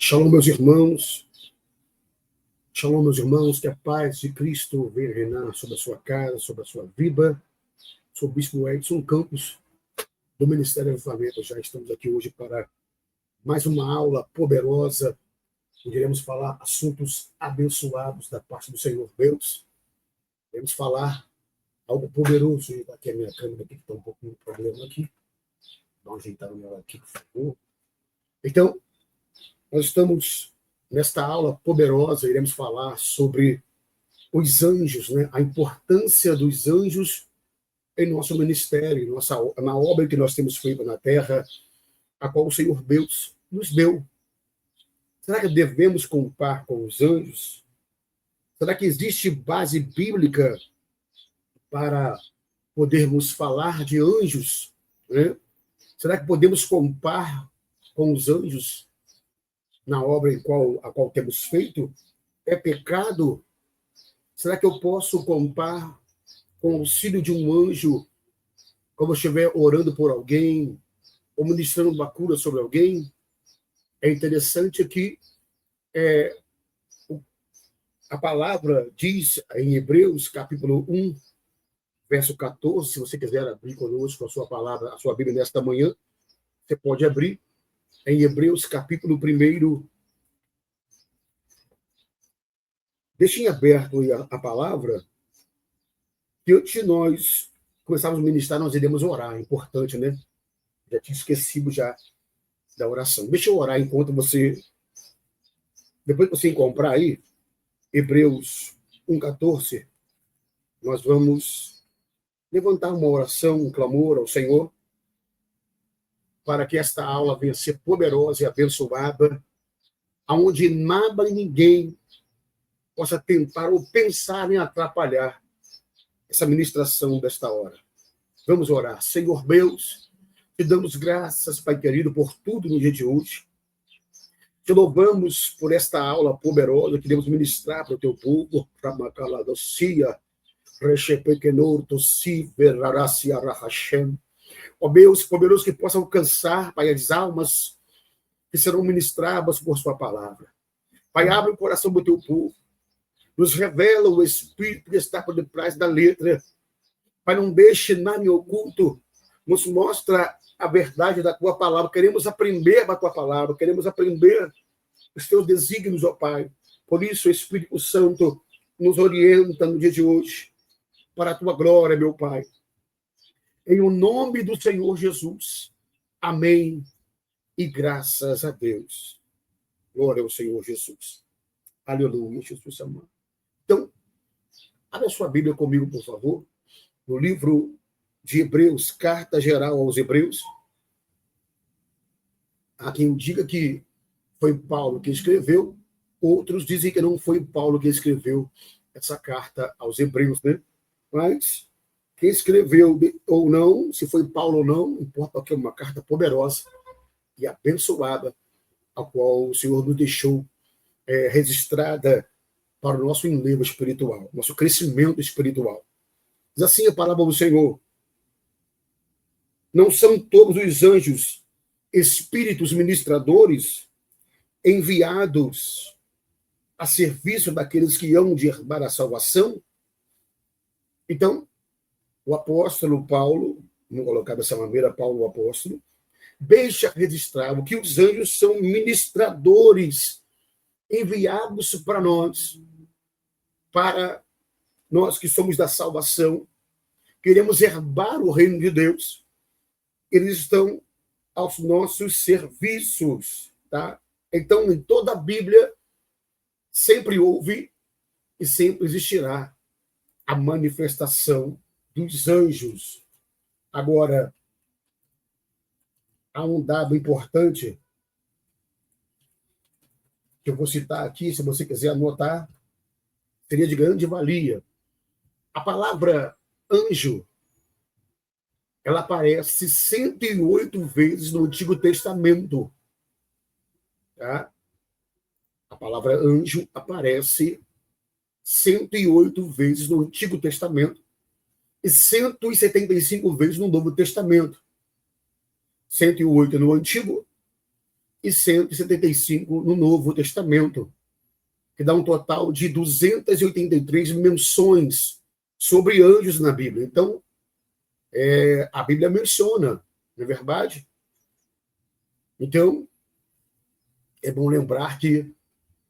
Shalom, meus irmãos. Shalom, meus irmãos. Que a paz de Cristo venha reinar sobre a sua casa, sobre a sua vida. Sou o Bispo Edson Campos, do Ministério do Avivamento. Já estamos aqui hoje para mais uma aula poderosa, onde iremos falar assuntos abençoados da parte do Senhor Deus. Iremos falar algo poderoso. Aqui a minha câmera aqui, que está um pouquinho de problema aqui. Dá uma ajeitada nela aqui, por favor. Então, nós estamos nesta aula poderosa, iremos falar sobre os anjos, né? A importância dos anjos em nosso ministério, na obra que nós temos feito na terra, a qual o Senhor Deus nos deu. Será que devemos contar com os anjos? Será que existe base bíblica para podermos falar de anjos, né? Será que podemos contar com os anjos na obra a qual temos feito? É pecado? Será que eu posso contar com o auxílio de um anjo quando eu estiver orando por alguém ou ministrando uma cura sobre alguém? É interessante que a palavra diz em Hebreus, capítulo 1, verso 14, se você quiser abrir conosco a sua palavra, a sua Bíblia nesta manhã, você pode abrir. Em Hebreus, capítulo 1, deixem aberto a palavra, que antes de nós começarmos a ministrar, nós iremos orar. É importante, né? Já tinha esquecido já da oração. Deixa eu orar enquanto você... Depois que você encontrar aí, Hebreus 1,14, nós vamos levantar uma oração, um clamor ao Senhor, para que esta aula venha ser poderosa e abençoada, aonde nada e ninguém possa tentar ou pensar em atrapalhar essa ministração desta hora. Vamos orar. Senhor Deus, te damos graças, Pai querido, por tudo no dia de hoje. Te louvamos por esta aula poderosa que queremos ministrar para o teu povo. Ó Deus, poderoso, que possa alcançar, Pai, as almas que serão ministradas por sua palavra. Pai, abre o coração do teu povo. Nos revela o Espírito que está por detrás da letra. Pai, não deixe nada em oculto. Nos mostra a verdade da tua palavra. Queremos aprender da tua palavra. Queremos aprender os teus desígnios, ó Pai. Por isso, o Espírito Santo nos orienta no dia de hoje. Para a tua glória, meu Pai. Em o nome do Senhor Jesus. Amém. E graças a Deus. Glória ao Senhor Jesus. Aleluia, Jesus amado. Então, abra sua Bíblia comigo, por favor. No livro de Hebreus, carta geral aos Hebreus. Há quem diga que foi Paulo que escreveu. Outros dizem que não foi Paulo que escreveu essa carta aos Hebreus, né? Mas quem escreveu ou não, se foi Paulo ou não, importa que é uma carta poderosa e abençoada, a qual o Senhor nos deixou registrada para o nosso enlevo espiritual, nosso crescimento espiritual. Diz assim a palavra do Senhor: não são todos os anjos espíritos ministradores enviados a serviço daqueles que hão de herdar a salvação. Então, o apóstolo Paulo, vamos colocar dessa maneira, Paulo o apóstolo, deixa registrado que os anjos são ministradores enviados para nós que somos da salvação, queremos herdar o reino de Deus, eles estão aos nossos serviços, tá? Então, em toda a Bíblia, sempre houve e sempre existirá a manifestação dos anjos. Agora, há um dado importante que eu vou citar aqui, se você quiser anotar, seria de grande valia. A palavra anjo, ela aparece 108 vezes no Antigo Testamento. Tá? A palavra anjo aparece 108 vezes no Antigo Testamento e 175 vezes no Novo Testamento. 108 no Antigo e 175 no Novo Testamento, que dá um total de 283 menções sobre anjos na Bíblia. Então, a Bíblia menciona, não é verdade? Então, é bom lembrar que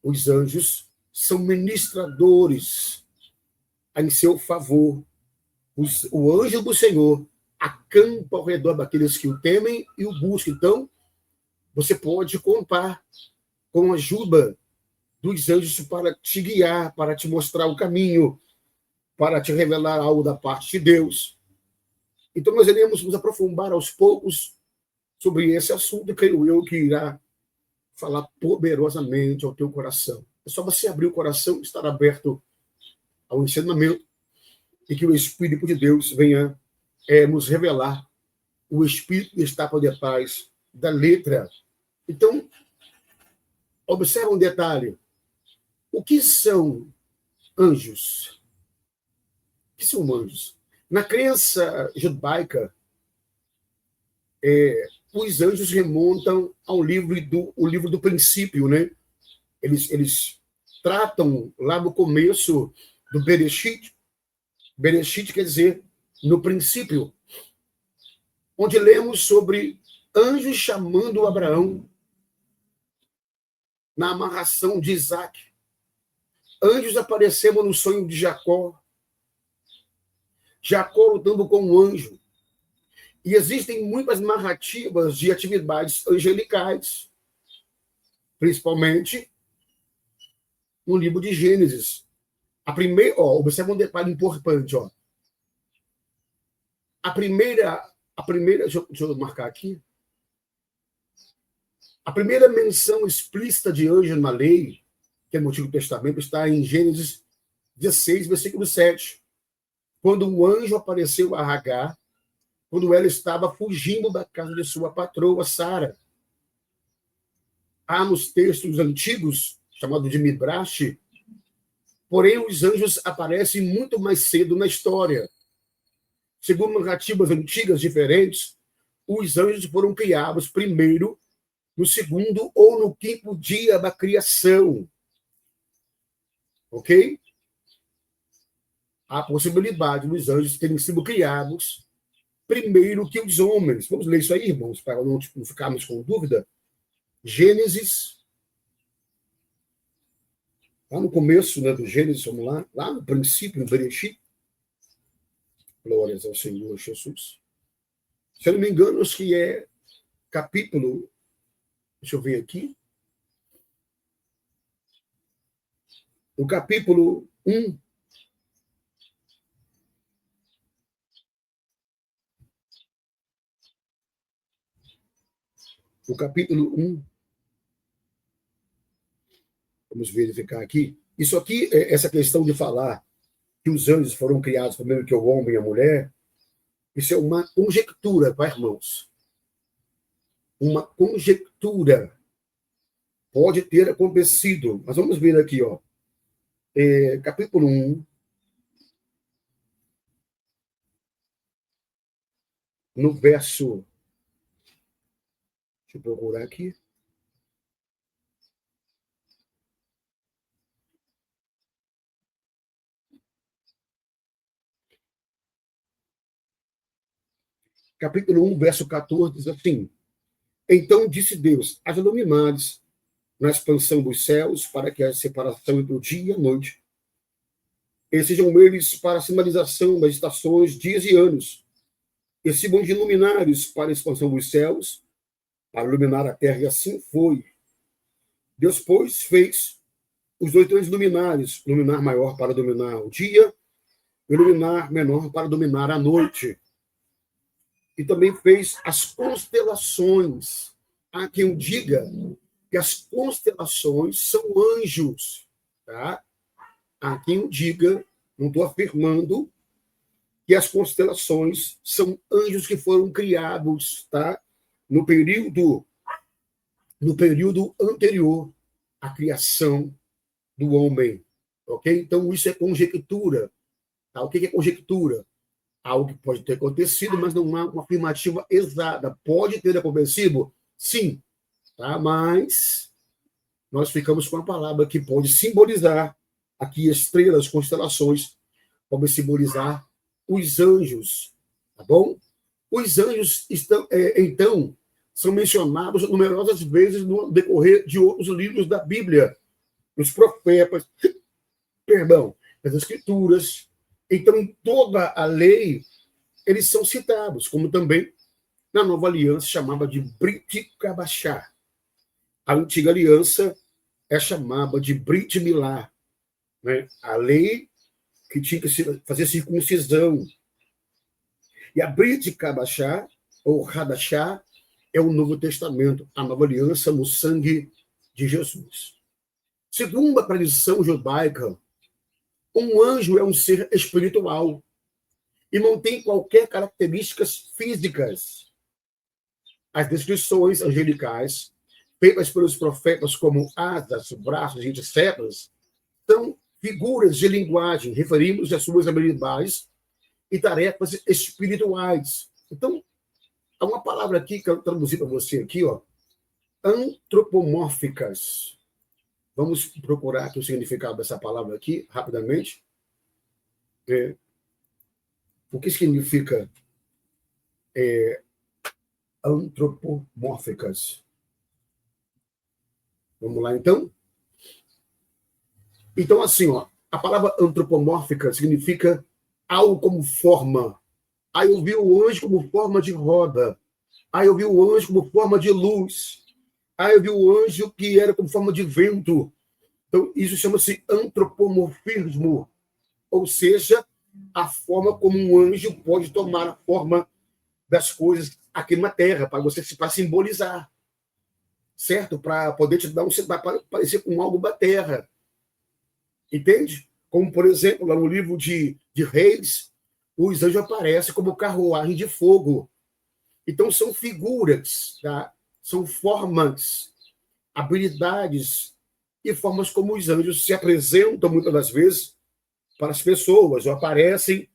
os anjos são ministradores em seu favor. O anjo do Senhor acampa ao redor daqueles que o temem e o buscam. Então, você pode contar com a ajuda dos anjos para te guiar, para te mostrar o caminho, para te revelar algo da parte de Deus. Então, nós iremos nos aprofundar aos poucos sobre esse assunto, creio eu, que irá falar poderosamente ao teu coração. É só você abrir o coração, estar aberto ao ensinamento e que o Espírito de Deus venha nos revelar. O Espírito está por detrás da letra. Então, observa um detalhe. O que são anjos? O que são anjos? Na crença judaica, os anjos remontam ao livro do princípio, né? Eles tratam lá no começo do Bereshit. Bereshit quer dizer no princípio, onde lemos sobre anjos chamando Abraão na amarração de Isaac. Anjos apareceram no sonho de Jacó. Jacó lutando com um anjo. E existem muitas narrativas de atividades angelicais, principalmente no livro de Gênesis. Observa um detalhe importante, ó. A primeira, deixa eu marcar aqui. A primeira menção explícita de anjo na lei, que é no Antigo Testamento, está em Gênesis 16, versículo 7. Quando um anjo apareceu a Agar, quando ela estava fugindo da casa de sua patroa, Sara. Há nos textos antigos, chamado de Midrash, porém os anjos aparecem muito mais cedo na história. Segundo narrativas antigas diferentes, os anjos foram criados primeiro, no segundo ou no quinto dia da criação. Ok? Há a possibilidade dos anjos terem sido criados primeiro que os homens. Vamos ler isso aí, irmãos, para não ficarmos com dúvida. Gênesis, lá no começo, né, do Gênesis, vamos lá no princípio, no Bereshit. Glórias ao Senhor Jesus. Se eu não me engano, acho que é capítulo, deixa eu ver aqui, o capítulo 1. O capítulo 1. Vamos verificar aqui. Isso aqui, essa questão de falar que os anjos foram criados primeiro que o homem e a mulher, isso é uma conjectura, tá, irmãos? Uma conjectura. Pode ter acontecido. Mas vamos ver aqui, ó. Capítulo 1. No verso. Deixa eu procurar aqui. capítulo 1, verso 14, diz assim: Então disse Deus, haja luminares na expansão dos céus, para que a separação entre o dia e a noite, e sejam eles para a sinalização das estações, dias e anos, e sirvam de luminares para a expansão dos céus, para iluminar a terra, e assim foi. Deus, pois, fez os dois grandes luminares, luminar maior para dominar o dia, e luminar menor para dominar a noite. E também fez as constelações. Há quem diga que as constelações são anjos, tá? Há quem o diga, não estou afirmando, que as constelações são anjos que foram criados, tá? No período anterior à criação do homem, ok? Então, isso é conjectura. Tá? O que é conjectura? Algo que pode ter acontecido, mas não há uma afirmativa exata. Pode ter acontecido? Sim, tá? Mas nós ficamos com a palavra que pode simbolizar aqui estrelas, constelações, pode simbolizar os anjos, tá bom? Os anjos estão, então, são mencionados numerosas vezes no decorrer de outros livros da Bíblia, nos profetas, nas escrituras. Então, em toda a lei, eles são citados, como também na nova aliança chamada de Brit Kabashá. A antiga aliança é chamada de Brit Milá, né? A lei que tinha que fazer circuncisão. E a Brit Kabashá, ou Hadashá, é o Novo Testamento, a nova aliança no sangue de Jesus. Segundo a tradição judaica, um anjo é um ser espiritual e não tem qualquer características físicas. As descrições angelicais, feitas pelos profetas como asas, braços e etc., são figuras de linguagem, referimos às suas habilidades e tarefas espirituais. Então, há uma palavra aqui que eu traduzi para você aqui, ó, antropomórficas. Vamos procurar aqui o significado dessa palavra aqui, rapidamente. O que significa antropomórficas? Vamos lá, então? Então, assim, ó, a palavra antropomórfica significa algo como forma. Aí eu vi o anjo como forma de roda. Aí eu vi o anjo como forma de luz. Aí eu vi o anjo que era como forma de vento. Então, isso chama-se antropomorfismo. Ou seja, a forma como um anjo pode tomar a forma das coisas aqui na Terra, para simbolizar. Certo? Para poder te dar para parecer com algo da Terra. Entende? Como, por exemplo, lá no livro de Reis, os anjos aparecem como carruagem de fogo. Então, são figuras, tá? São formas, habilidades e formas como os anjos se apresentam, muitas das vezes, para as pessoas, ou aparecem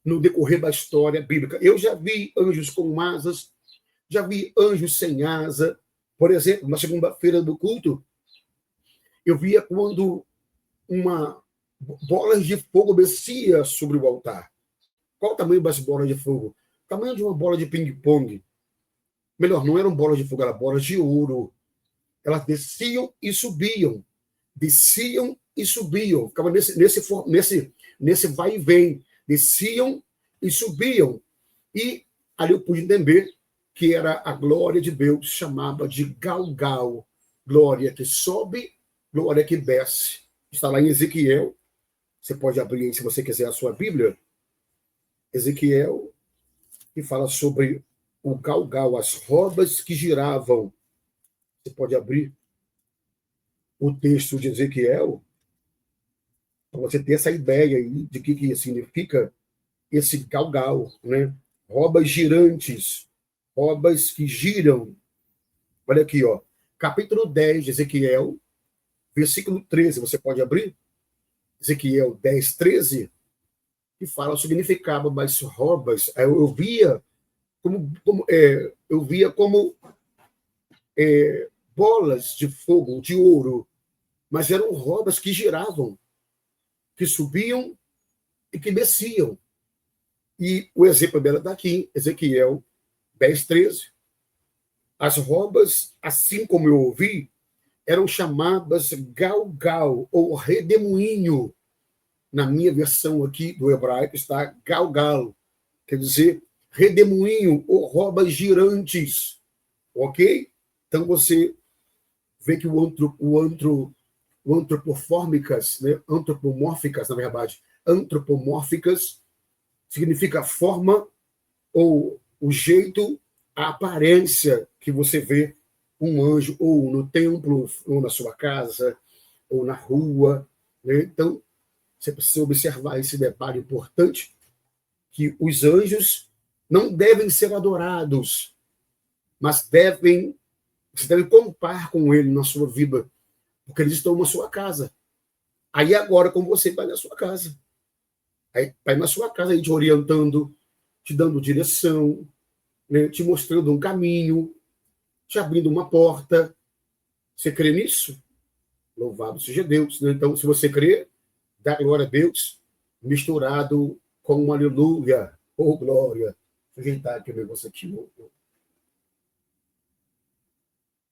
no decorrer da história bíblica. Eu já vi anjos com asas, já vi anjos sem asa. Por exemplo, na segunda-feira do culto, eu via quando uma bola de fogo descia sobre o altar. Qual o tamanho das bolas de fogo? O tamanho de uma bola de ping-pong. Melhor, não eram bolas de fogo, eram bolas de ouro. Elas desciam e subiam. Desciam e subiam. Ficava nesse vai e vem. Desciam e subiam. E ali eu pude entender que era a glória de Deus, chamada de Galgal. Glória que sobe, glória que desce. Está lá em Ezequiel. Você pode abrir aí, se você quiser, a sua Bíblia. Ezequiel, que fala sobre o Galgal, as rodas que giravam. Você pode abrir o texto de Ezequiel para você ter essa ideia aí de que significa esse Galgal, né? Rodas girantes, rodas que giram. Olha aqui, ó. Capítulo 10 de Ezequiel, versículo 13. Você pode abrir? Ezequiel 10, 13, que fala o significado das rodas. Eu via como bolas de fogo, de ouro, mas eram rodas que giravam, que subiam e que desciam. E o exemplo dela está aqui, Ezequiel 10:13. As robas, assim como eu ouvi, eram chamadas Galgal, ou redemoinho. Na minha versão aqui do hebraico está Galgal, quer dizer redemoinho ou robas girantes, ok? Então você vê que o antropomórficas, né? Antropomórficas, na verdade, antropomórficas significa forma ou o jeito, a aparência que você vê um anjo, ou no templo, ou na sua casa, ou na rua, né? Então, você precisa observar esse detalhe importante, que os anjos não devem ser adorados, mas você deve contar com ele na sua vida, porque eles estão na sua casa. Aí agora, como você vai na sua casa. Aí vai na sua casa aí te orientando, te dando direção, né? Te mostrando um caminho, te abrindo uma porta. Você crê nisso? Louvado seja Deus, né? Então, se você crê, dá glória a Deus, misturado com um aleluia, ou glória. Deixa eu ajeitar aqui o negócio aqui.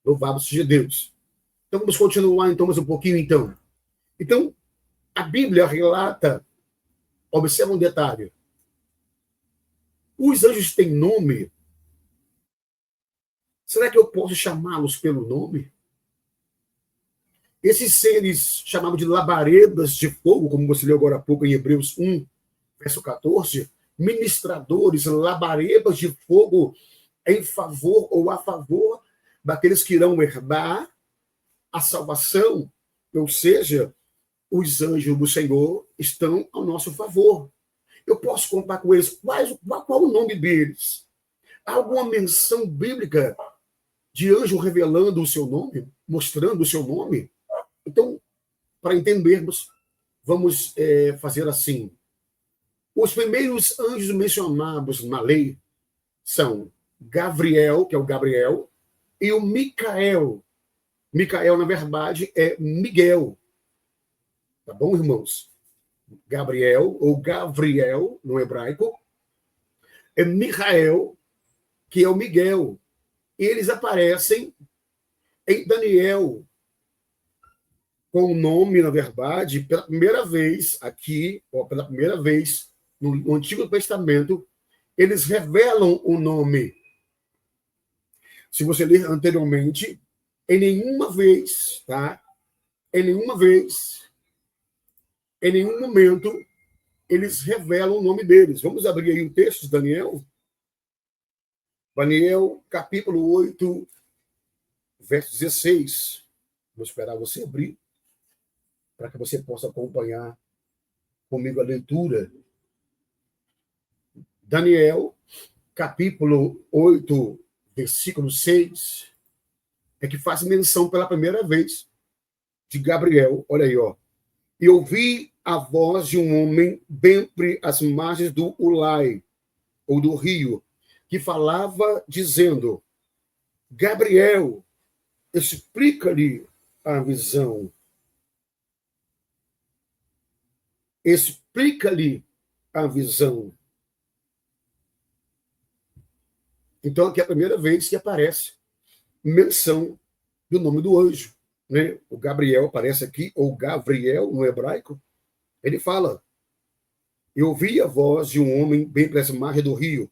Louvado seja Deus. Então, vamos continuar então mais um pouquinho, então. Então, a Bíblia relata, observa um detalhe, os anjos têm nome. Será que eu posso chamá-los pelo nome? Esses seres chamados de labaredas de fogo, como você leu agora há pouco em Hebreus 1, verso 14, ministradores, labaredas de fogo em favor ou a favor daqueles que irão herdar a salvação, ou seja, os anjos do Senhor estão ao nosso favor. Eu posso contar com eles. Qual o nome deles? Há alguma menção bíblica de anjo revelando o seu nome, mostrando o seu nome? Então, para entendermos, vamos fazer assim. Os primeiros anjos mencionados na lei são Gabriel, que é o Gabriel, e o Micael. Micael, na verdade, é Miguel. Tá bom, irmãos? Gabriel, ou Gavriel, no hebraico, é Micael, que é o Miguel. Eles aparecem em Daniel, com o nome, na verdade, pela primeira vez aqui, ou pela primeira vez no Antigo Testamento, eles revelam o nome. Se você ler anteriormente, em nenhuma vez, tá? Em nenhum momento, eles revelam o nome deles. Vamos abrir aí o texto de Daniel. Daniel, capítulo 8, verso 16. Vou esperar você abrir, para que você possa acompanhar comigo a leitura. Daniel, capítulo 8, versículo 6, é que faz menção pela primeira vez de Gabriel. Olha aí, ó. E ouvi a voz de um homem dentre as margens do Ulai, ou do rio, que falava dizendo: Gabriel, explica-lhe a visão. Explica-lhe a visão. Então, aqui é a primeira vez que aparece menção do nome do anjo, né? O Gabriel aparece aqui, ou Gavriel no hebraico. Ele fala: eu ouvi a voz de um homem bem para essa margem do rio,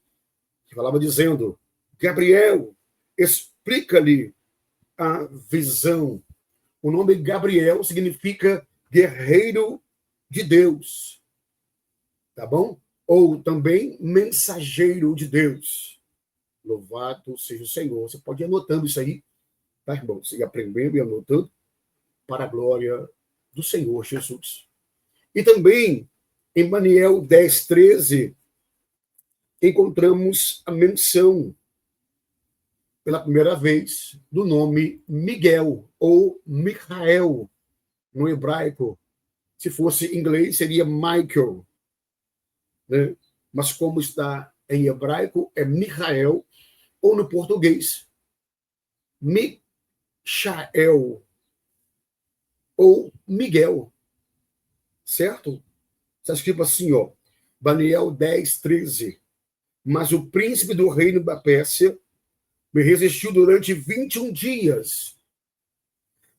que falava dizendo: Gabriel, explica-lhe a visão. O nome Gabriel significa guerreiro de Deus, tá bom? Ou também mensageiro de Deus. Louvado seja o Senhor. Você pode ir anotando isso aí, tá, irmão? Você ir aprendendo e anotando, para a glória do Senhor Jesus. E também, em Daniel 10:13, encontramos a menção, pela primeira vez, do nome Miguel, ou Michael, no hebraico. Se fosse em inglês, seria Michael, né? Mas como está em hebraico, é Michael, ou no português, Michael, ou Miguel, certo? Está escrito assim, ó, Daniel 10:13. Mas o príncipe do reino da Pérsia me resistiu durante 21 dias.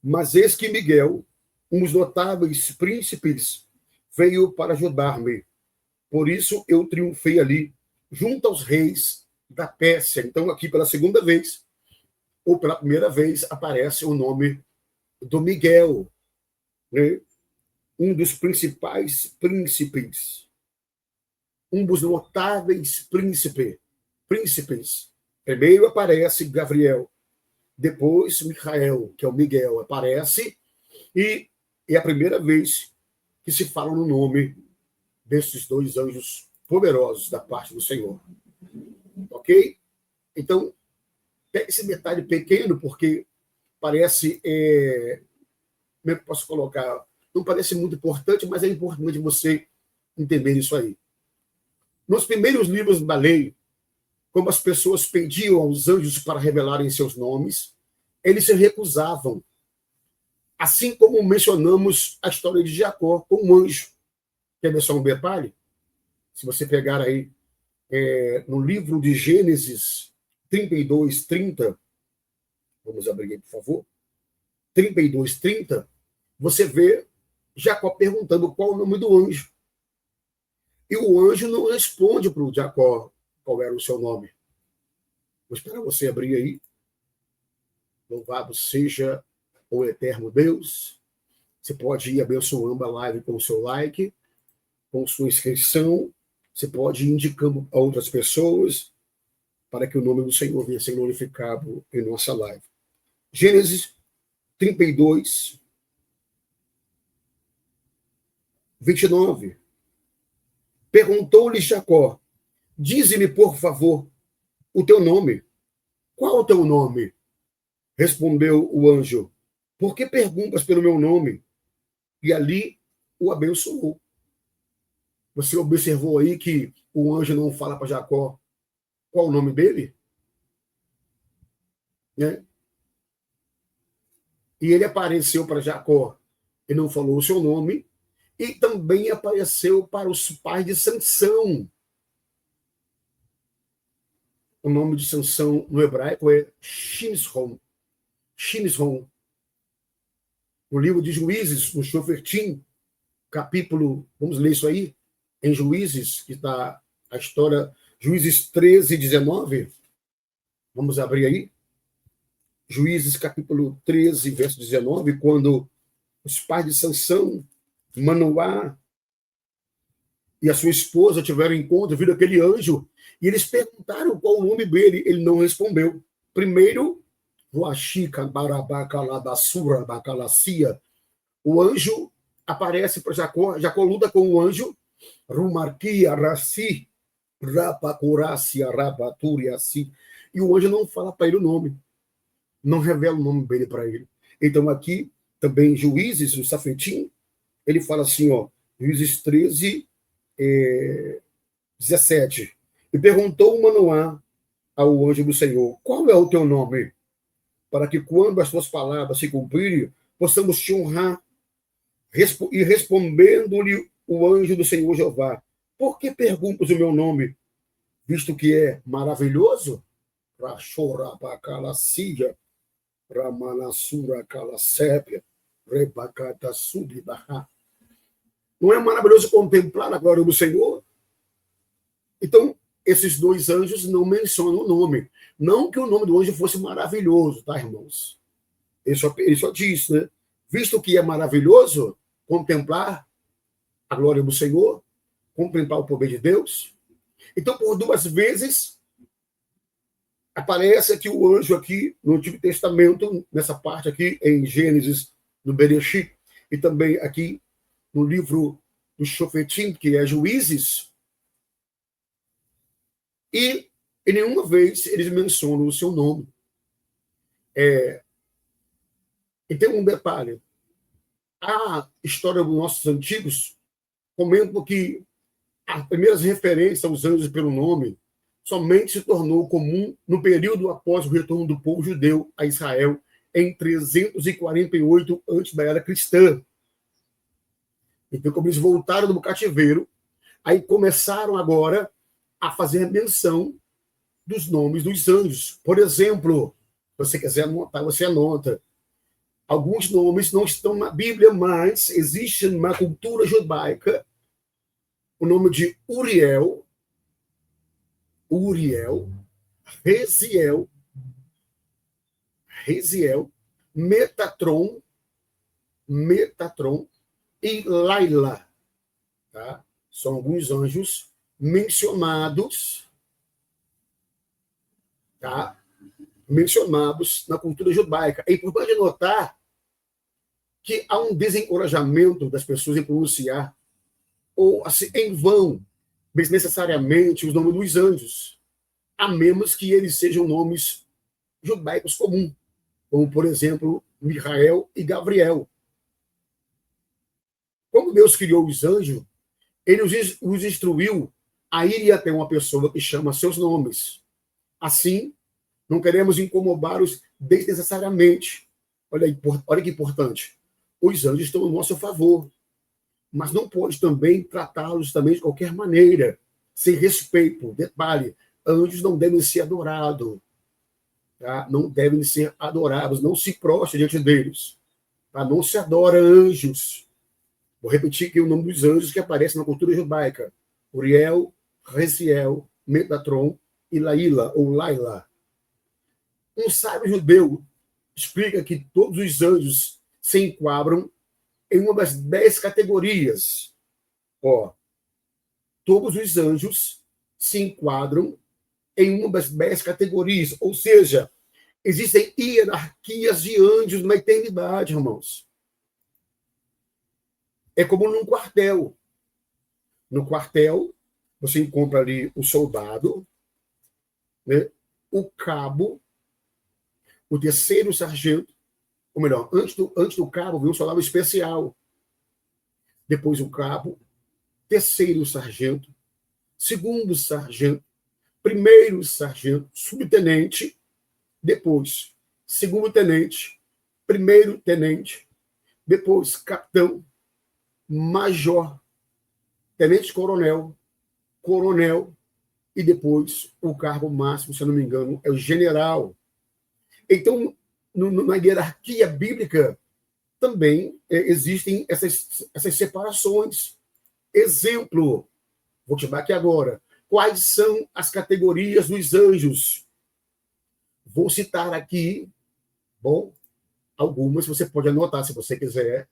Mas eis que Miguel, um dos notáveis príncipes, veio para ajudar-me. Por isso eu triunfei ali, junto aos reis da Pérsia. Então, aqui pela segunda vez, ou pela primeira vez, aparece o nome do Miguel, né? Um dos principais príncipes, um dos notáveis príncipes. Primeiro aparece Gabriel, depois Micael, que é o Miguel, aparece, e é a primeira vez que se fala no nome desses dois anjos poderosos da parte do Senhor. Ok? Então, esse detalhe pequeno, porque parece, como é que eu posso colocar? Não parece muito importante, mas é importante você entender isso aí. Nos primeiros livros da lei, como as pessoas pediam aos anjos para revelarem seus nomes, eles se recusavam. Assim como mencionamos a história de Jacó com um anjo. Quer ver só um detalhe? Se você pegar aí no livro de Gênesis 32:30, vamos abrir aí, por favor, 32:30, você vê Jacó perguntando qual o nome do anjo. E o anjo não responde para o Jacó qual era o seu nome. Vou esperar você abrir aí. Louvado seja o eterno Deus. Você pode ir abençoando a live com o seu like, com sua inscrição. Você pode ir indicando a outras pessoas para que o nome do Senhor venha ser glorificado em nossa live. Gênesis 32, 29. Perguntou-lhe Jacó: dize-me, por favor, o teu nome. Qual o teu nome? Respondeu o anjo: por que perguntas pelo meu nome? E ali o abençoou. Você observou aí que o anjo não fala para Jacó qual o nome dele? Né? E ele apareceu para Jacó e não falou o seu nome, e também apareceu para os pais de Sansão. O nome de Sansão no hebraico é Shimshon. Shimshon. No livro de Juízes, no Shofertim, capítulo, vamos ler isso aí, em Juízes, que está a história, Juízes 13:19. Vamos abrir aí. Juízes, capítulo 13, verso 19, quando os pais de Sansão, Manoá e a sua esposa tiveram encontro, viram aquele anjo, e eles perguntaram qual o nome dele, ele não respondeu. Primeiro, o anjo aparece para Jacó, Jacó luta com o anjo, Rumarquia, Raci, Rapacuracia, Rabaturiaci, e o anjo não fala para ele o nome, não revela o nome dele para ele. Então aqui, também Juízes, o Safetim, ele fala assim, ó, Juízes 13, 17. E perguntou Manoá ao anjo do Senhor: qual é o teu nome? Para que quando as tuas palavras se cumprirem, possamos te honrar. E respondendo-lhe o anjo do Senhor Jeová: por que perguntas o meu nome, visto que é maravilhoso? Rachorabacalacia, Ramanassura Calasépia, Rebacata Subibarra. Não é maravilhoso contemplar a glória do Senhor? Então, esses dois anjos não mencionam o nome. Não que o nome do anjo fosse maravilhoso, tá, irmãos? Ele só diz, né? Visto que é maravilhoso contemplar a glória do Senhor, contemplar o poder de Deus. Então, por duas vezes, aparece aqui o anjo aqui no Antigo Testamento, nessa parte aqui, em Gênesis, no Bereshit, e também aqui no livro do Shofetim, que é Juízes, e em nenhuma vez eles mencionam o seu nome. E tem um detalhe. A história dos nossos antigos comenta que as primeiras referências aos anjos pelo nome somente se tornou comum no período após o retorno do povo judeu a Israel, em 348 antes da era cristã. Então, como eles voltaram do cativeiro, aí começaram agora a fazer menção dos nomes dos anjos. Por exemplo, se você quiser anotar, você anota. Alguns nomes não estão na Bíblia, mas existe na cultura judaica o nome de Uriel, Reziel, Metatron e Laila. Tá? São alguns anjos mencionados, tá? Mencionados na cultura judaica. É importante notar que há um desencorajamento das pessoas em pronunciar ou assim, em vão, necessariamente, os nomes dos anjos, a menos que eles sejam nomes judaicos comuns, como, por exemplo, Micael e Gabriel. Como Deus criou os anjos, ele os instruiu a ir até uma pessoa que chama seus nomes. Assim, não queremos incomodá-los desnecessariamente. Olha que importante. Os anjos estão a nosso favor, mas não pode também tratá-los também de qualquer maneira, sem respeito. Detalhe, anjos não devem ser adorados. Tá? Não devem ser adorados, não se prostre diante deles. Tá? Não se adora anjos. Vou repetir aqui o nome dos anjos que aparecem na cultura judaica. Uriel, Reziel, Metatron e Laila, ou Laila. Um sábio judeu explica que todos os anjos se enquadram em uma das 10 categorias. Todos os anjos se enquadram em uma das 10 categorias. Ou seja, existem hierarquias de anjos na eternidade, irmãos. É como num quartel. No quartel, você encontra ali o soldado, né, o cabo, o terceiro sargento, ou melhor, antes do cabo, veio o soldado especial. Depois o cabo, terceiro sargento, segundo sargento, primeiro sargento, subtenente, depois segundo tenente, primeiro tenente, depois capitão, major, tenente-coronel, coronel, e depois o cargo máximo, se eu não me engano, é o general. Então, na hierarquia bíblica, também existem essas separações. Exemplo, vou te dar aqui agora. Quais são as categorias dos anjos? Vou citar aqui, bom, algumas, você pode anotar se você quiser.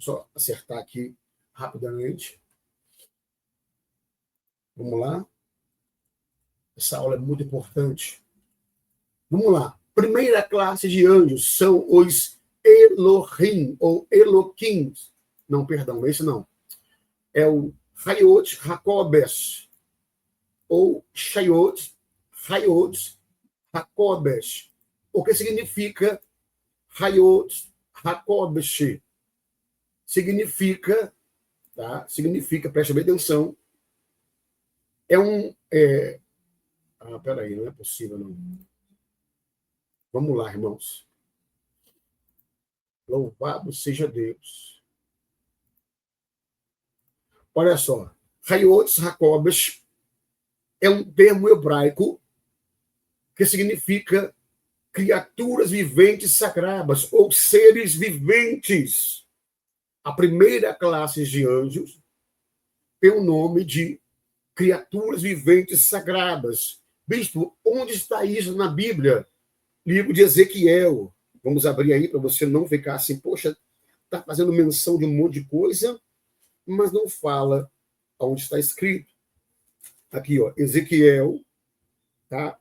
Só acertar aqui rapidamente. Vamos lá. Essa aula é muito importante. Vamos lá. Primeira classe de anjos são os Elohim, ou Eloquim. Não, perdão, esse não. É o Hayot Hakobes, ou Shayot, Hayot Hakobes. O que significa Hayot Hakobes? Significa, preste bem atenção, peraí, não é possível, não. Vamos lá, irmãos. Louvado seja Deus. Olha só, Hayot Hakobes é um termo hebraico que significa criaturas viventes sagradas, ou seres viventes. A primeira classe de anjos tem o nome de criaturas viventes sagradas. Bispo, onde está isso na Bíblia? Livro de Ezequiel. Vamos abrir aí para você não ficar assim, poxa, está fazendo menção de um monte de coisa, mas não fala onde está escrito. Aqui, ó, Ezequiel, tá?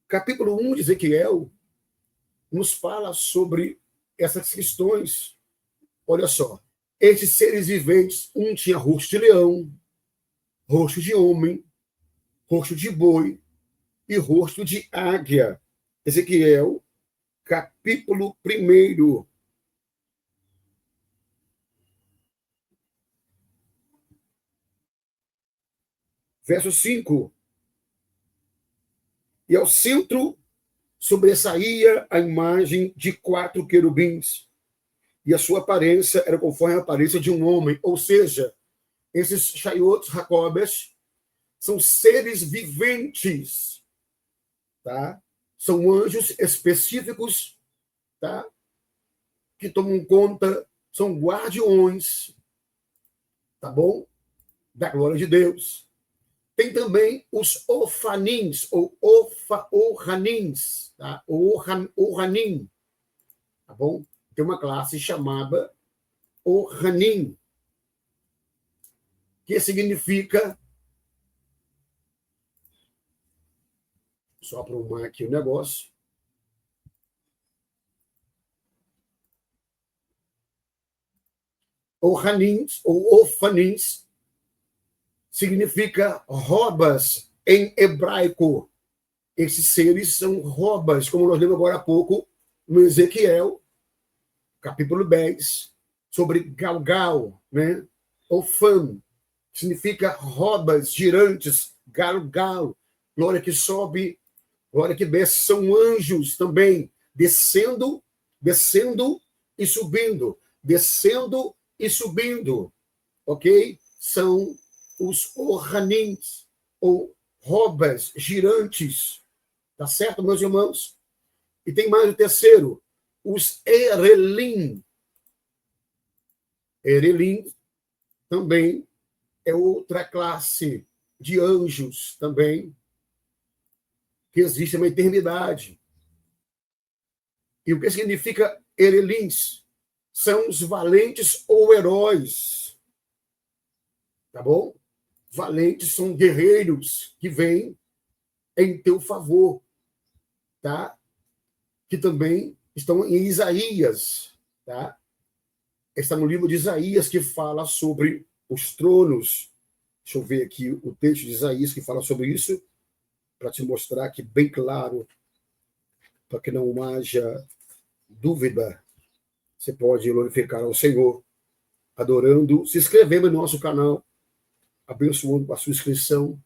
Capítulo 1 de Ezequiel nos fala sobre essas questões. Olha só, esses seres viventes, um tinha rosto de leão, rosto de homem, rosto de boi e rosto de águia. Ezequiel, capítulo 1. Verso 5. E ao centro sobressaía a imagem de 4 querubins, e a sua aparência era conforme a aparência de um homem. Ou seja, esses Shaiot Jacobes são seres viventes, tá? São anjos específicos, tá? Que tomam conta, são guardiões, tá bom? Da glória de Deus. Tem também os Ofanins, ou Ohanins, tá? Ohanim, tá bom? Tem uma classe chamada Ohanim, que significa... Só arrumar aqui o negócio. Ohanins, ou Ofanins, significa robas em hebraico. Esses seres são robas, como nós lemos agora há pouco, no Ezequiel, capítulo 10, sobre Galgal, né? Ofan, significa robas girantes, Galgal, glória que sobe, glória que desce, são anjos também, descendo e subindo, descendo e subindo, ok? São os Ohanins, ou robas girantes, tá certo, meus irmãos? E tem mais o terceiro, os Erelim. Erelim também é outra classe de anjos também, que existe uma eternidade. E o que significa Erelins? São os valentes ou heróis, tá bom? Valentes são guerreiros que vêm em teu favor, tá? Que também estão em Isaías, tá? Está no livro de Isaías, que fala sobre os tronos. Deixa eu ver aqui o texto de Isaías que fala sobre isso, para te mostrar aqui bem claro, para que não haja dúvida. Você pode glorificar ao Senhor, adorando, se inscrevendo no nosso canal, abençoando com a sua inscrição.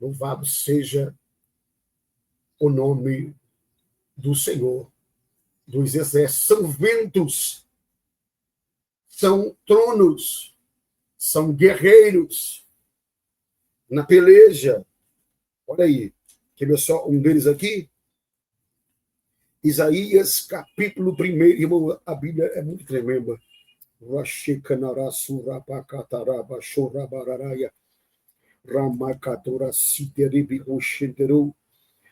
Louvado seja o nome do Senhor dos exércitos. São ventos, são tronos, são guerreiros na peleja. Olha aí, quer ver só um deles aqui? Isaías, capítulo 1. Irmão, a Bíblia é muito tremenda. Ramakatora Siteri Oshentero,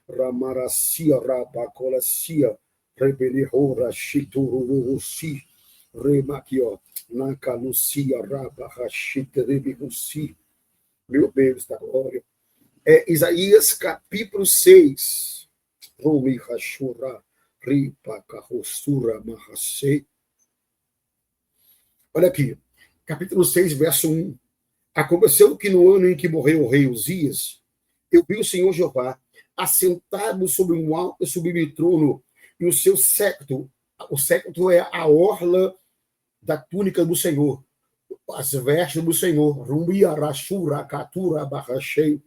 Ramaracia Rabacolacia, Rebelihora Shiturusi, Remakio, Nakalucia Rabahashiteri. Meu Deus da glória. É Isaías capítulo 6. Romi Hashura, Ripa Carrossura Mahase. Olha aqui, capítulo 6, verso 1. Aconteceu que no ano em que morreu o rei Uzias, eu vi o Senhor Jeová assentado sobre um alto e sublime trono, e o seu séquito, o séquito é a orla da túnica do Senhor, as vestes do Senhor, Rumia Rashura Katura Bahashei,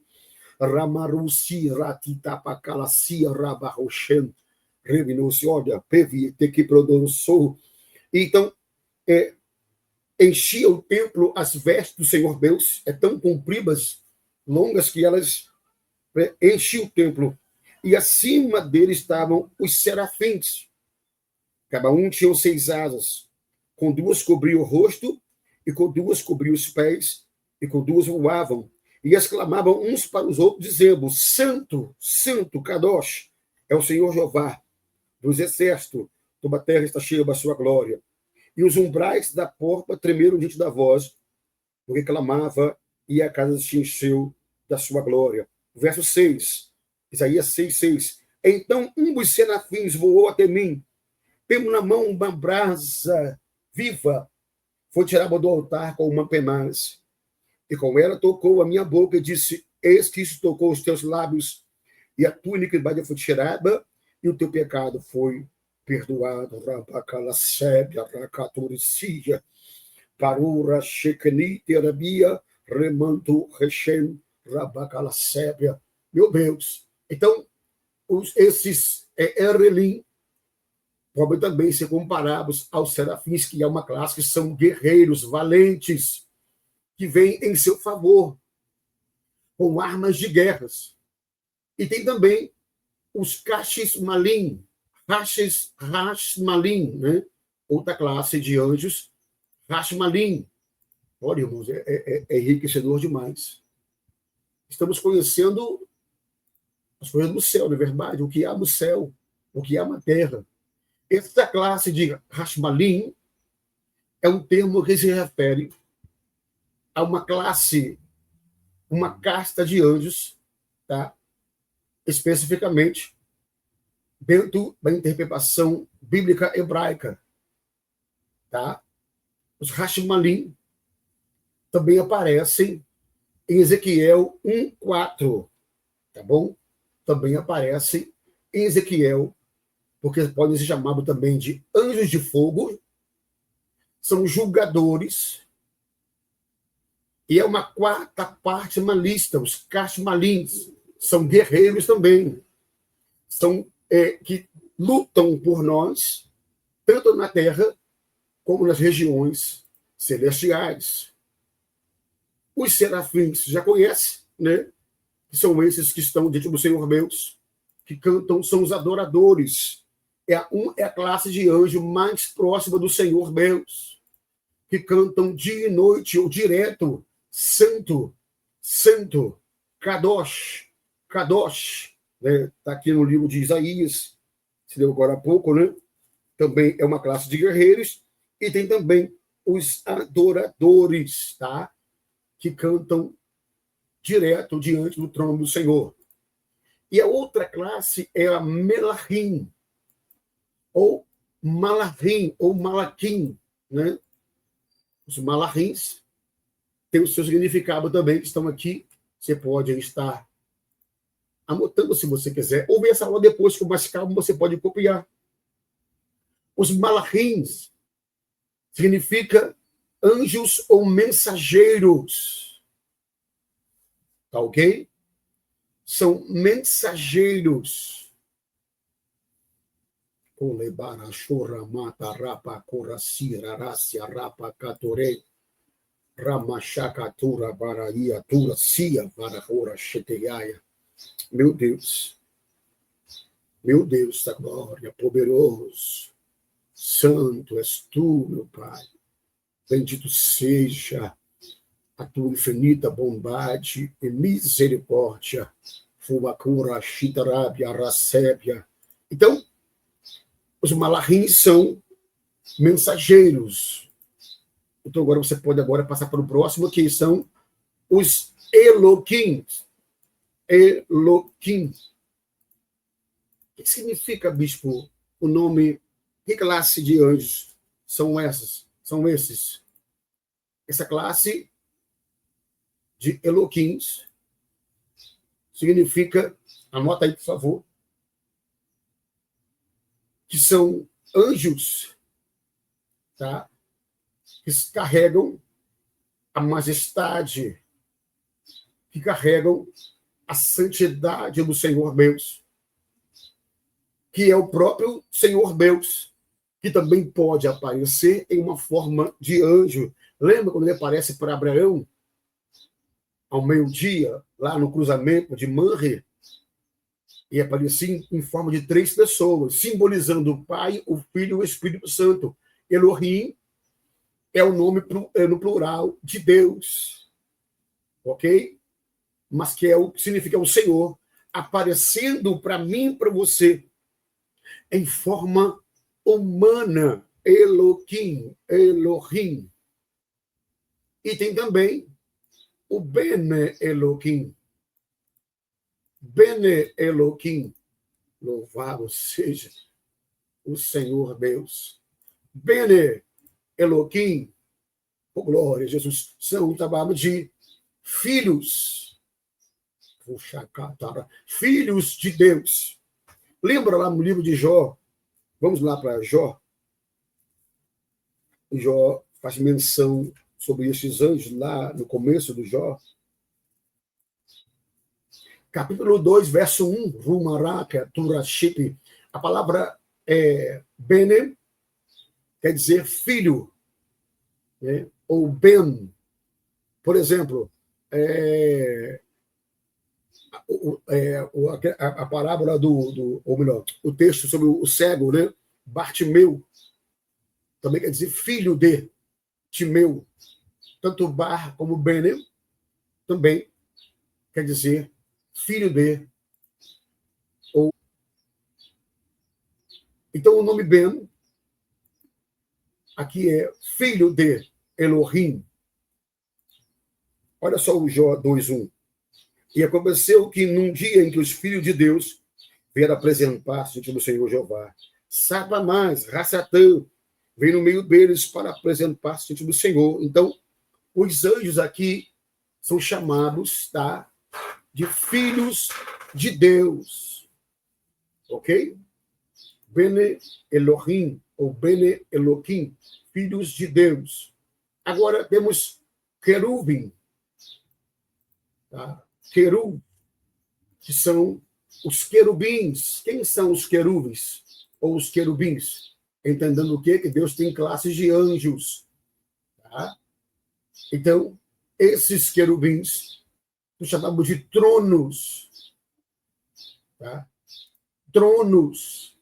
Ramarusi Ratitapakalasia Rabaroshen, Revinou-se, olha, Pevi Tequiprodorossou. Então, enchia o templo as vestes do Senhor Deus, tão compridas, longas, que elas enchiam o templo. E acima dele estavam os serafins. Cada um tinha 6 asas. Com 2 cobria o rosto, e com 2 cobria os pés, e com 2 voavam. E exclamavam uns para os outros, dizendo: Santo, Santo, Kadosh, é o Senhor Jeová dos exércitos, toda a terra está cheia da sua glória. E os umbrais da porta tremeram diante da voz, porque clamava, e a casa se encheu da sua glória. Verso 6, Isaías 6:6. Então um dos serafins voou até mim, tendo na mão uma brasa viva, foi tirada do altar com uma penaz, e com ela tocou a minha boca e disse: Eis que isso tocou os teus lábios, e a túnica foi tirada, e o teu pecado foi perdoado. Rabacalacébia, Racaturicia, Parura, Shekeni, Terabia, Remanto, Rechem, Rabacalacébia. Meu Deus! Então, esses Erelim, podem também ser comparados aos serafins, que é uma classe que são guerreiros valentes, que vêm em seu favor, com armas de guerras. E tem também os Kashis Malim, né? Outra classe de anjos, Hashmalim. Olha, irmãos, é enriquecedor demais. Estamos conhecendo as coisas do céu, não é verdade? O que há no céu, o que há na terra. Essa classe de Hashmalim é um termo que se refere a uma classe, uma casta de anjos, tá? Especificamente dentro da interpretação bíblica hebraica. Tá? Os Hashmalim também aparecem em Ezequiel 1:4, tá bom? Também aparecem em Ezequiel, porque podem ser chamados também de anjos de fogo, são julgadores, e é uma quarta parte uma lista, os Kashmalins, são guerreiros também, são que lutam por nós, tanto na terra como nas regiões celestiais. Os serafins, já conhece, né? Que são esses que estão diante do Senhor Deus, que cantam, são os adoradores. É a classe de anjo mais próxima do Senhor Deus, que cantam dia e noite, ou direto, santo, santo, Kadosh, Kadosh. Está aqui no livro de Isaías, se leu agora há pouco, né? Também é uma classe de guerreiros, e tem também os adoradores, tá? Que cantam direto diante do trono do Senhor. E a outra classe é a Melahim, ou Malahim, ou Malakim, né? Os Malahins têm o seu significado também, que estão aqui. Você pode estar anotando se você quiser, ou ver essa aula depois, com mais calma, você pode copiar. Os Malahims significa anjos ou mensageiros. Tá ok? São mensageiros. Meu Deus da glória, poderoso, santo és tu, meu Pai. Bendito seja a tua infinita bondade e misericórdia. Fumakura, Shitarabia, Rasébia. Então, os Malahim são mensageiros. Então, agora você pode passar para o próximo, que são os Elohim. Elohim. O que significa, bispo, o nome? Que classe de anjos são essas? São esses? Essa classe de Elohim significa, anota aí, por favor, que são anjos, tá? Que carregam a majestade, que carregam a santidade do Senhor Deus, que é o próprio Senhor Deus, que também pode aparecer em uma forma de anjo. Lembra quando ele aparece para Abraão, ao meio-dia, lá no cruzamento de Manre, e aparecia em forma de 3 pessoas, simbolizando o Pai, o Filho e o Espírito Santo. Elohim é o nome no plural de Deus, ok? Mas que significa o Senhor, aparecendo para mim e para você em forma humana. Elohim. E tem também o Bene Elohim. Bene Elohim. Louvado seja o Senhor Deus. Bene Elohim. Oh, glória a Jesus. São trabalhos de filhos. Filhos de Deus. Lembra lá no livro de Jó? Vamos lá para Jó. Jó faz menção sobre esses anjos lá no começo do Jó. Capítulo 2, verso 1. Rumaraka, Turaship. A palavra Bene quer dizer filho, né? Ou Ben. Por exemplo, a parábola ou melhor, o texto sobre o cego, né? Bartimeu, também quer dizer filho de Timeu. Tanto Bar como Bene também quer dizer filho de. Ou... Então, o nome Ben aqui é filho de Elohim. Olha só o Jó 2:1. E aconteceu que num dia em que os filhos de Deus vieram apresentar-se diante do Senhor Jeová, Satanás, Rassatã, veio no meio deles para apresentar-se diante do Senhor. Então, os anjos aqui são chamados, tá, de filhos de Deus. Ok? Bene Elohim, ou Bene Elohim, filhos de Deus. Agora temos querubim, tá? Querub, que são os querubins. Quem são os querubins? Ou os querubins? Entendendo o quê? Que Deus tem classes de anjos. Tá? Então, esses querubins, nós chamamos de tronos. Tá? Tronos,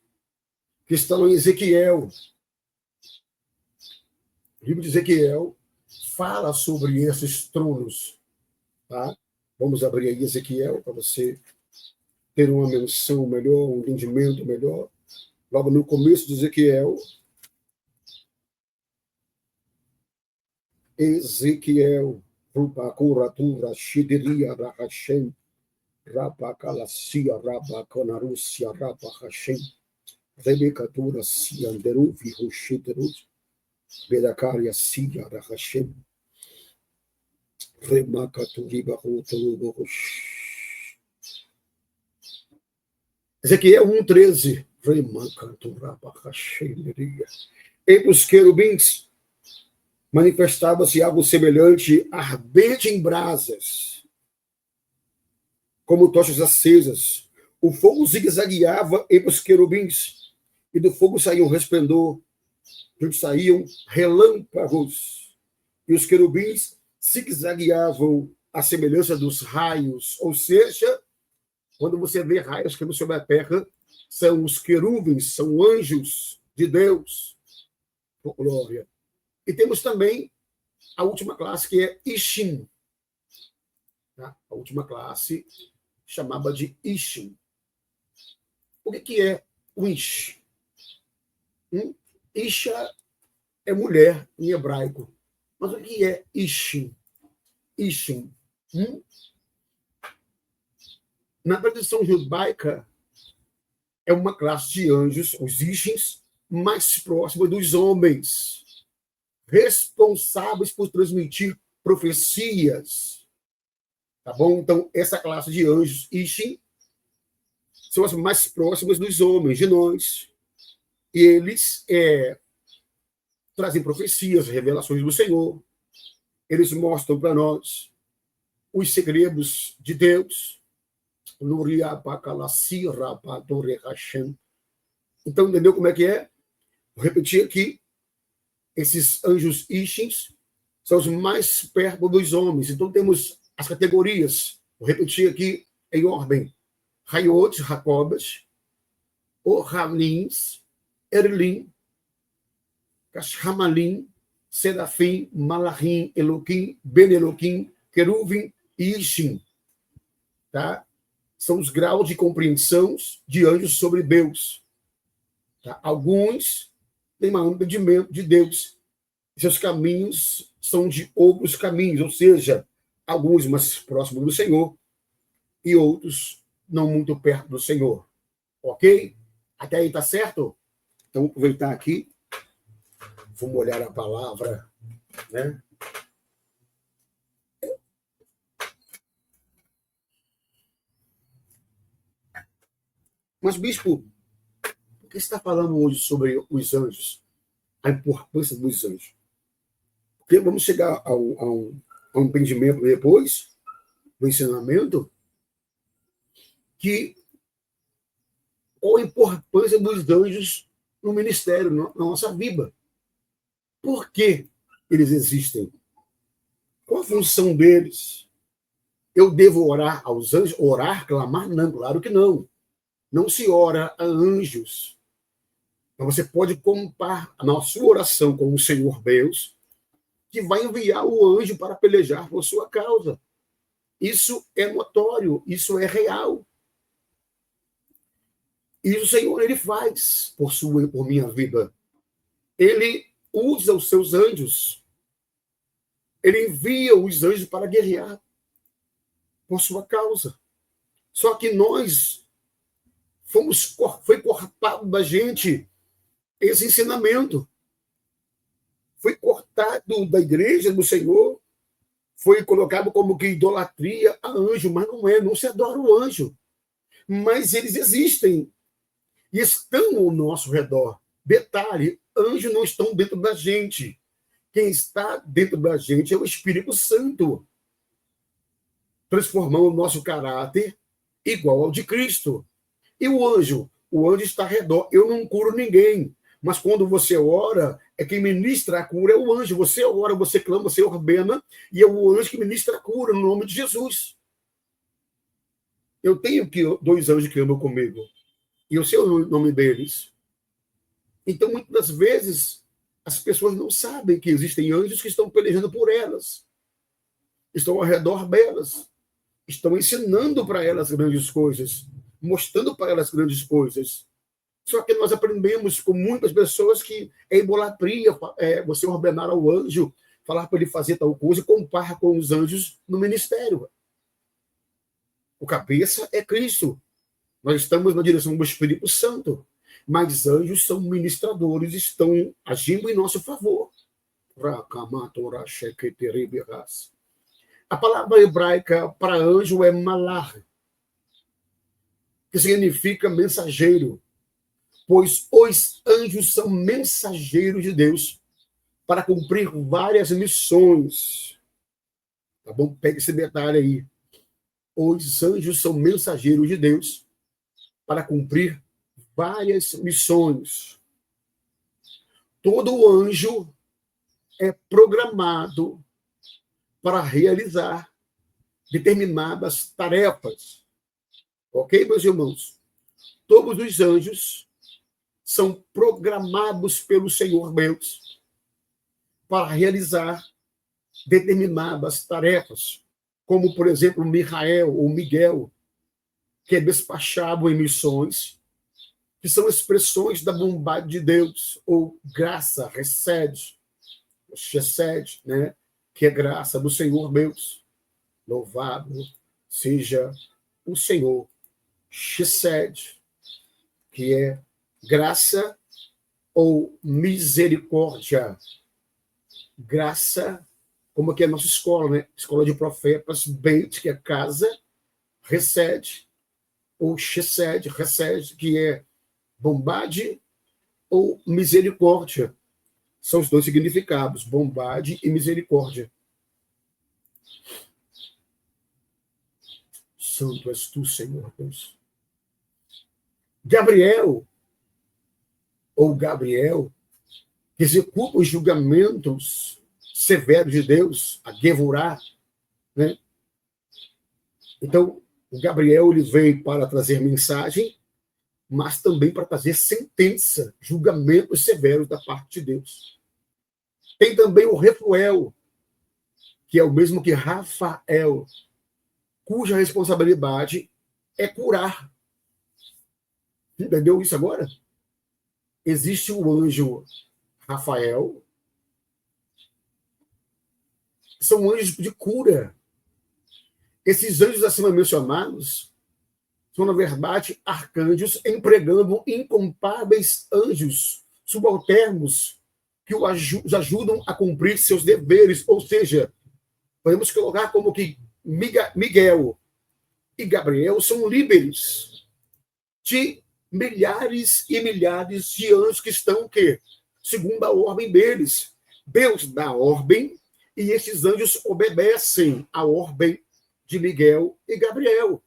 que estão em Ezequiel. O livro de Ezequiel fala sobre esses tronos. Tá? Vamos abrir aí Ezequiel para você ter uma menção melhor, um entendimento melhor. Logo no começo de Ezequiel, Rupakuratura, Shidiria, Rahashem, Rapakalasia, Rapakanarussia, Rapahashem, Rebekatura, Sianderu, Vihushiterus, Bedakaria, Sia, Rahashem, Remakaturiba, Ruturubush. Ezequiel 1:13. Entre os querubins manifestava-se algo semelhante a ardente em brasas, como tochas acesas. O fogo zigue-zagueava entre os querubins, e do fogo saía um resplendor, de onde saíam relâmpagos. E os querubins zigue-zagueavam à semelhança dos raios, ou seja, quando você vê raios caindo sobre a terra, são os querubins, são anjos de Deus. Oh, glória. E temos também a última classe, que é Ishim. Tá? A última classe chamada de Ishim. O que é o Ish? Isha é mulher em hebraico. Mas o que é Ishim? Ishim. Na tradição judaica, é uma classe de anjos, os Ishims, mais próxima dos homens, responsáveis por transmitir profecias. Tá bom? Então, essa classe de anjos, Ishim, são as mais próximas dos homens, de nós. E eles trazem profecias, revelações do Senhor. Eles mostram para nós os segredos de Deus. Então, entendeu como é que é? Vou repetir aqui. Esses anjos Ishims são os mais perto dos homens. Então, temos as categorias. Vou repetir aqui em ordem. Hayot, Jacobas, Ohanins, Erlim, Kashamalim, Serafim, Malachim, Eloquim, Ben Eloquim, Queruvim e Ishim. Tá? São os graus de compreensão de anjos sobre Deus. Tá? Alguns têm maior entendimento de Deus. Seus caminhos são de outros caminhos, ou seja, alguns mais próximos do Senhor e outros não muito perto do Senhor. Ok? Até aí tá certo? Então, vou aproveitar aqui. Vamos olhar a palavra, né? Mas, bispo, por que você está falando hoje sobre os anjos? A importância dos anjos. Porque vamos chegar a um entendimento depois, do ensinamento, que qual a importância dos anjos no ministério, na nossa vida. Por que eles existem? Qual a função deles? Eu devo orar aos anjos? Orar, clamar? Não, claro que não. Não se ora a anjos. Mas você pode comparar na sua oração com o Senhor Deus, que vai enviar o anjo para pelejar por sua causa. Isso é notório, isso é real. E o Senhor, ele faz por minha vida. Ele usa os seus anjos. Ele envia os anjos para guerrear por sua causa. Só que nós foi cortado da gente esse ensinamento. Foi cortado da igreja do Senhor. Foi colocado como que idolatria a anjo, mas não é, não se adora o anjo. Mas eles existem e estão ao nosso redor. Detalhe, anjos não estão dentro da gente. Quem está dentro da gente é o Espírito Santo, transformando o nosso caráter igual ao de Cristo. E o anjo? O anjo está ao redor. Eu não curo ninguém, mas quando você ora, é quem ministra a cura é o anjo. Você ora, você clama, você ordena, e é o anjo que ministra a cura, no nome de Jesus. Eu tenho 2 anjos que andam comigo, e eu sei o nome deles. Então, muitas das vezes, as pessoas não sabem que existem anjos que estão pelejando por elas, estão ao redor delas, estão ensinando para elas grandes coisas, mostrando para elas grandes coisas. Só que nós aprendemos com muitas pessoas que é idolatria, você ordenar ao anjo, falar para ele fazer tal coisa e comparar com os anjos no ministério. O cabeça é Cristo. Nós estamos na direção do Espírito Santo, mas anjos são ministradores, estão agindo em nosso favor. A palavra hebraica para anjo é malar, que significa mensageiro, pois os anjos são mensageiros de Deus para cumprir várias missões. Tá bom? Pega esse detalhe aí. Os anjos são mensageiros de Deus para cumprir várias missões. Todo anjo é programado para realizar determinadas tarefas. Ok, meus irmãos? Todos os anjos são programados pelo Senhor Deus para realizar determinadas tarefas, como, por exemplo, Micael ou Miguel, que é despachado em missões, que são expressões da bondade de Deus, ou graça, recede, né? Que é graça do Senhor Deus. Louvado seja o Senhor. Chesed, que é graça ou misericórdia. Graça, como aqui é a nossa escola, né? Escola de profetas, Beit, que é casa, recede, ou chesed, recede, que é bondade ou misericórdia. São os 2 significados, bondade e misericórdia. Santo és tu, Senhor Deus. Gabriel, que executa os julgamentos severos de Deus, a Gevurah, né? Então, o Gabriel ele veio para trazer mensagem, mas também para trazer sentença, julgamentos severos da parte de Deus. Tem também o Rafael, que é o mesmo que Rafael, cuja responsabilidade é curar. Entendeu isso agora? Existe o anjo Rafael, que são anjos de cura. Esses anjos acima mencionados são, na verdade, arcanjos empregando incomparáveis anjos subalternos que os ajudam a cumprir seus deveres. Ou seja, podemos colocar como que Miguel e Gabriel são líderes de milhares e milhares de anjos que estão, o quê? Segundo a ordem deles. Deus dá ordem e esses anjos obedecem à ordem de Miguel e Gabriel.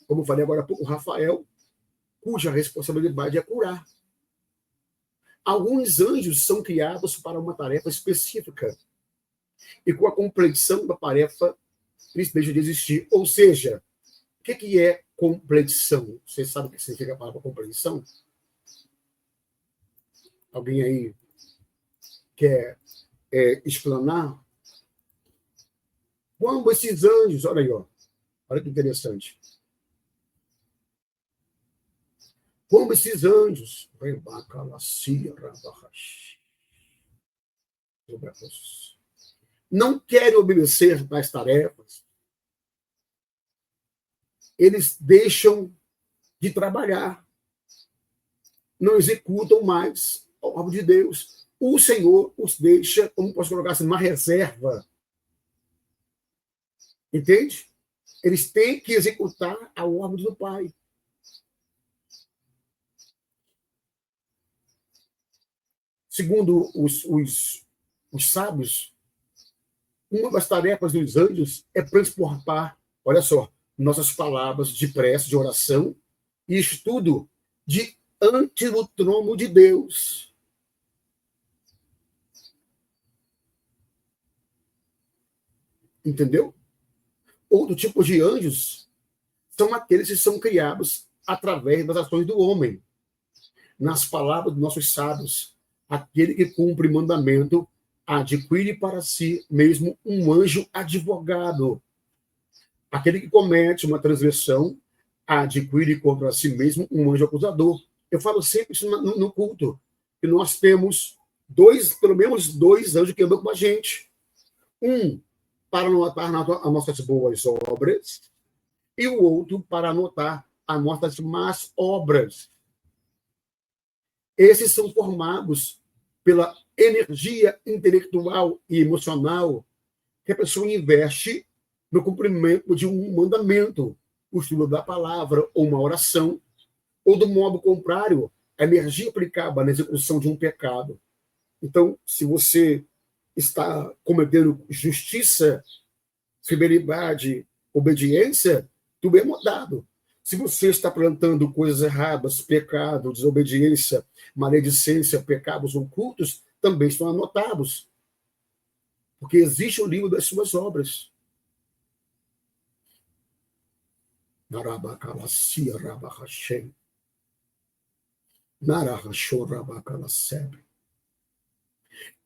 Como falei agora há pouco, Rafael, cuja responsabilidade é curar. Alguns anjos são criados para uma tarefa específica. E com a compleição da tarefa, eles deixam de existir. Ou seja, o que é compleição? Vocês sabem o que significa a palavra compleição? Alguém aí quer explanar? Quando esses anjos, olha aí, ó, olha que interessante. Como esses anjos, não querem obedecer às tarefas, eles deixam de trabalhar, não executam mais a obra de Deus. O Senhor os deixa, como posso colocar assim, uma reserva. Entende? Eles têm que executar a ordem do Pai. Segundo os sábios, uma das tarefas dos anjos é transportar, olha só, nossas palavras de prece, de oração e estudo diante do trono de Deus. Entendeu? Outro tipo de anjos são aqueles que são criados através das ações do homem. Nas palavras dos nossos sábios, aquele que cumpre mandamento adquire para si mesmo um anjo advogado. Aquele que comete uma transgressão adquire contra si mesmo um anjo acusador. Eu falo sempre isso no culto, que nós temos pelo menos dois anjos que andam com a gente. Um para anotar as nossas boas obras e o outro para anotar as nossas más obras. Esses são formados pela energia intelectual e emocional que a pessoa investe no cumprimento de um mandamento, o estudo da palavra ou uma oração, ou do modo contrário, a energia aplicada na execução de um pecado. Então, se você está cometendo justiça, fidelidade, obediência, tudo é mudado. Se você está plantando coisas erradas, pecado, desobediência, maledicência, pecados ocultos, também estão anotados. Porque existe o livro das suas obras.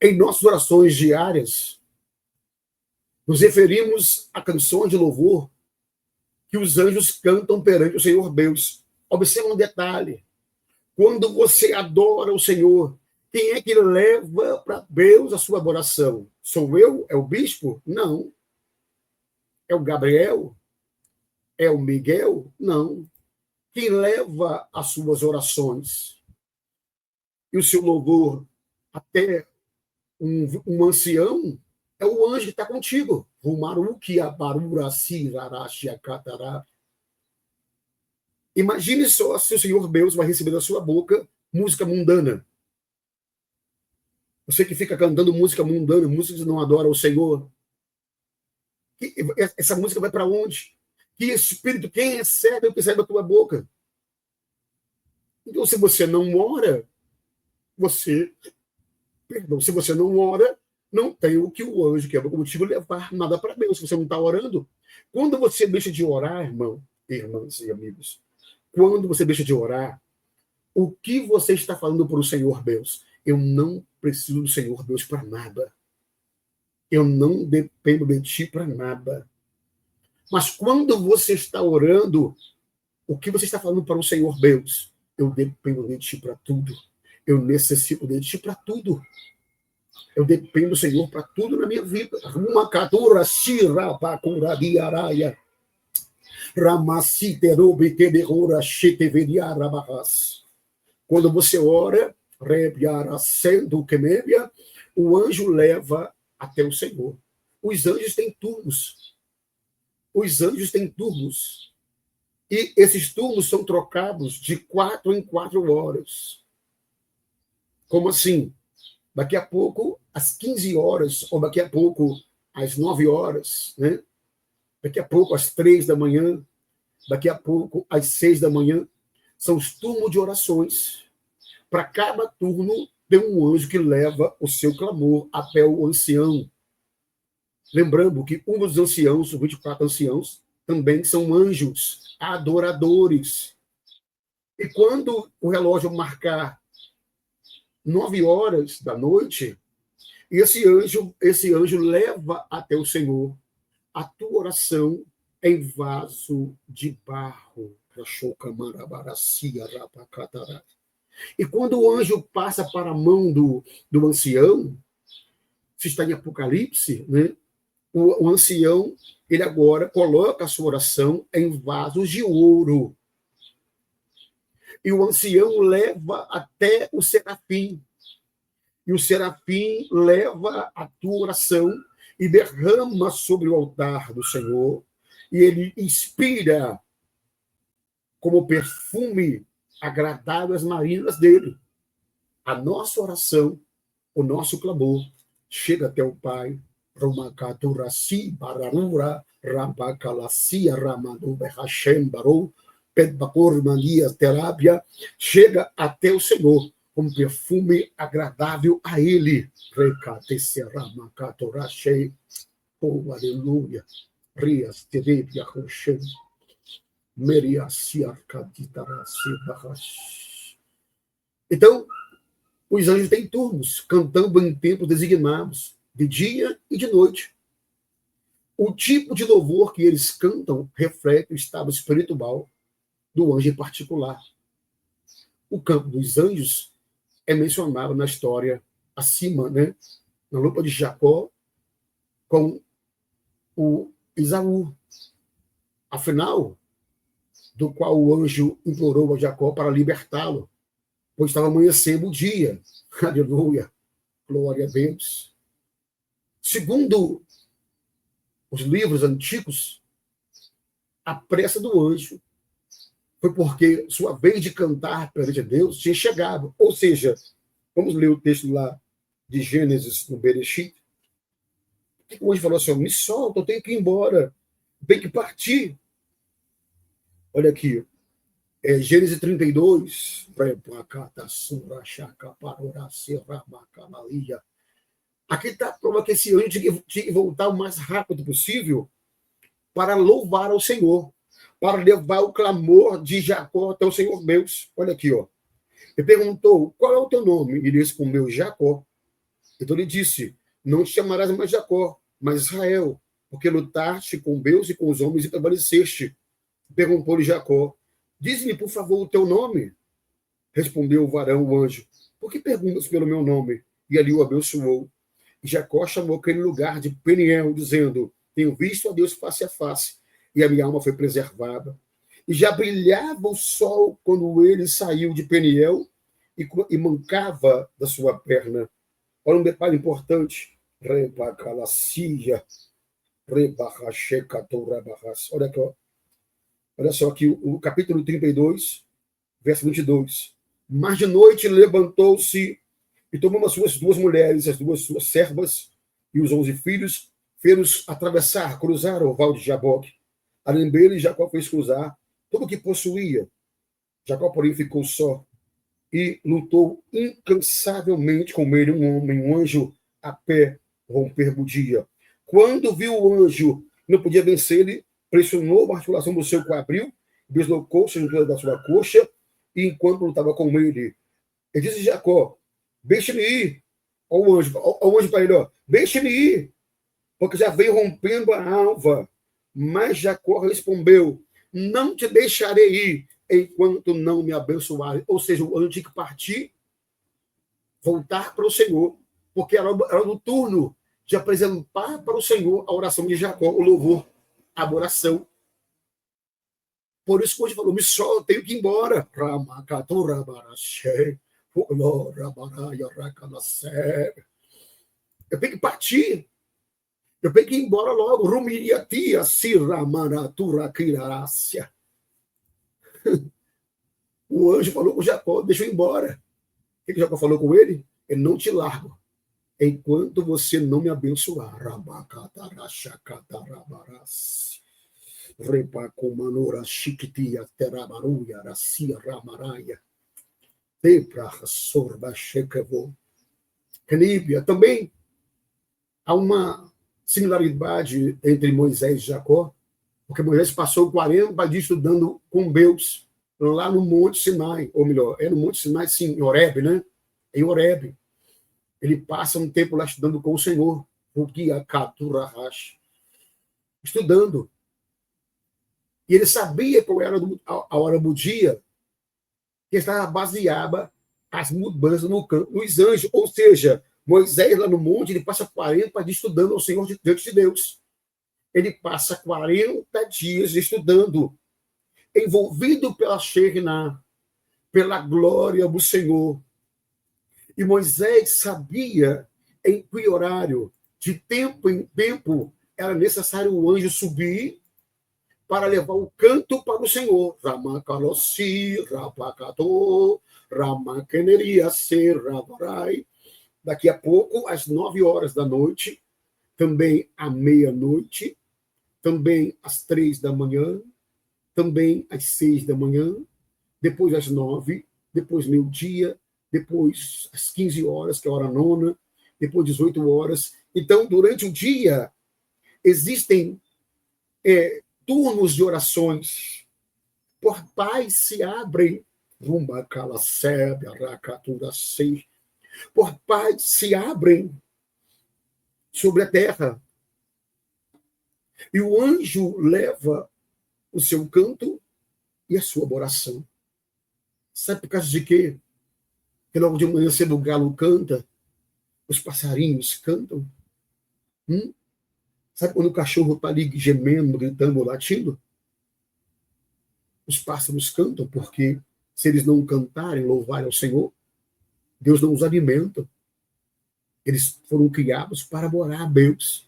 Em nossas orações diárias, nos referimos a canções de louvor que os anjos cantam perante o Senhor Deus. Observe um detalhe. Quando você adora o Senhor, quem é que leva para Deus a sua adoração? Sou eu? É o bispo? Não. É o Gabriel? É o Miguel? Não. Quem leva as suas orações e o seu louvor até um ancião é o anjo que está contigo. Imagine só se o Senhor Deus vai receber da sua boca música mundana. Você que fica cantando música mundana, música que não adora o Senhor. Essa música vai para onde? Que espírito, quem recebe o que sai da tua boca? Então, se você não ora, se você não ora, não tem o que o anjo, que é o motivo, levar nada para Deus. Se você não está orando, quando você deixa de orar, irmãs e amigos, quando você deixa de orar, o que você está falando para o Senhor Deus? Eu não preciso do Senhor Deus para nada. Eu não dependo de ti para nada. Mas quando você está orando, o que você está falando para o Senhor Deus? Eu dependo de ti para tudo. Eu necessito de ti para tudo. Eu dependo do Senhor para tudo na minha vida. Quando você ora, o anjo leva até o Senhor. Os anjos têm turnos. Os anjos têm turnos. E esses turnos são trocados de 4 em 4 horas. Como assim? Daqui a pouco, às 15 horas, ou daqui a pouco, às 9 horas, né? Daqui a pouco, às 3 da manhã, daqui a pouco, às 6 da manhã. São os turnos de orações. Para cada turno, tem um anjo que leva o seu clamor até o ancião. Lembrando que um dos anciãos, os 24 anciãos, também são anjos, adoradores. E quando o relógio marcar 9 horas da noite, esse anjo leva até o Senhor a tua oração em vaso de barro. E quando o anjo passa para a mão do ancião, se está em Apocalipse, né? O ancião, ele agora coloca a sua oração em vasos de ouro. E o ancião leva até o serafim. E o serafim leva a tua oração e derrama sobre o altar do Senhor. E ele inspira como perfume agradável as narinas dele. A nossa oração, o nosso clamor, chega até o Pai. Romakaturasi bararura rabakalasia ramadu Hashem barou pedbakor mania terapia, chega até o Senhor como perfume agradável a ele. Rekateseramakatorache, oh aleluia, rias terepia Hashem meriasiarkatitarasi bahash. Então, os anjos têm turnos, cantando em tempos designados, de dia e de noite. O tipo de louvor que eles cantam reflete o estado espiritual do anjo em particular. O campo dos anjos é mencionado na história acima, né? Na luta de Jacó com o Esaú. Afinal, do qual o anjo implorou a Jacó para libertá-lo, pois estava amanhecendo o dia. Aleluia, glória a Deus. Segundo os livros antigos, a pressa do anjo foi porque sua vez de cantar perante Deus tinha chegado. Ou seja, vamos ler o texto lá de Gênesis, no Bereshit. O anjo falou assim: me solta, eu tenho que ir embora, tenho que partir. Olha aqui, Gênesis 32. Aqui está a prova que esse anjo tinha que voltar o mais rápido possível para louvar ao Senhor, para levar o clamor de Jacó até o Senhor Deus. Olha aqui, ó. Ele perguntou: qual é o teu nome? Ele respondeu: Jacó. Então ele disse: não te chamarás mais Jacó, mas Israel, porque lutaste com Deus e com os homens e prevaleceste. Perguntou-lhe Jacó: diz-me, por favor, o teu nome. Respondeu o varão, o anjo: por que perguntas pelo meu nome? E ali o abençoou. E Jacó chamou aquele lugar de Peniel, dizendo: tenho visto a Deus face a face, e a minha alma foi preservada. E já brilhava o sol quando ele saiu de Peniel e mancava da sua perna. Olha um detalhe importante. Olha aqui, ó. Olha só aqui, o capítulo 32, verso 22. Mas de noite levantou-se e tomou as suas 2 mulheres, as 2 suas servas e os 11 filhos, fez-os cruzar o val de Jaboque. Além dele, Jacó fez cruzar tudo o que possuía. Jacó, porém, ficou só e lutou incansavelmente com ele um anjo a pé, romper o dia. Quando viu o anjo, não podia vencer ele, pressionou a articulação do seu quadril, deslocou-se a juntura da sua coxa, e enquanto lutava com ele disse Jacó: deixe-me ir. Ao anjo para ele: ó, deixe-me ir, porque já veio rompendo a alva. Mas Jacó respondeu: não te deixarei ir enquanto não me abençoar. Ou seja, o anjo tinha que partir, voltar para o Senhor, porque era no turno de apresentar para o Senhor a oração de Jacó, o louvor, a adoração. Por isso que hoje falou: me solta, tenho que ir embora. Eu tenho que partir. Eu tenho que ir embora logo. Rumiriatia, siramanatura, kirarácia. O anjo falou com Jacó: deixa eu ir embora. O que Jacó falou com ele? Eu não te largo enquanto você não me abençoar. Repa Comanora Chiquitia Terabaruia Racia Ramaraia Tebra Sorba Chekevo. Caníbia. Também há uma similaridade entre Moisés e Jacó, porque Moisés passou 40 dias estudando com Deus lá no Monte Sinai, ou melhor, é no Monte Sinai, sim, em Horebe, né? Em Horebe. Ele passa um tempo lá estudando com o Senhor, o Guia Katurahash, estudando. E ele sabia qual era a hora do dia, que estava baseada as mudanças no campo dos anjos. Ou seja, Moisés lá no monte, ele passa 40 dias estudando ao Senhor diante de Deus. Ele passa 40 dias estudando, envolvido pela Shekhinah, pela glória do Senhor. E Moisés sabia em que horário, de tempo em tempo, era necessário o anjo subir para levar o canto para o Senhor. Ramakalossi, Rapakato, Ramakeneria, Seravarai. Daqui a pouco, às 9 horas da noite, também à meia-noite, também às 3 da manhã, também às 6 da manhã, depois às 9, depois meio-dia, depois às 15 horas, que é a hora nona, depois 18 horas. Então, durante o dia, existem turnos de orações. Portais se abrem. Portais se abrem sobre a terra. E o anjo leva o seu canto e a sua oração. Sabe por causa de quê? Que logo de manhã cedo o galo canta, os passarinhos cantam. Sabe quando o cachorro está ali gemendo, gritando, latindo? Os pássaros cantam, porque se eles não cantarem, louvarem ao Senhor, Deus não os alimenta. Eles foram criados para morar a Deus.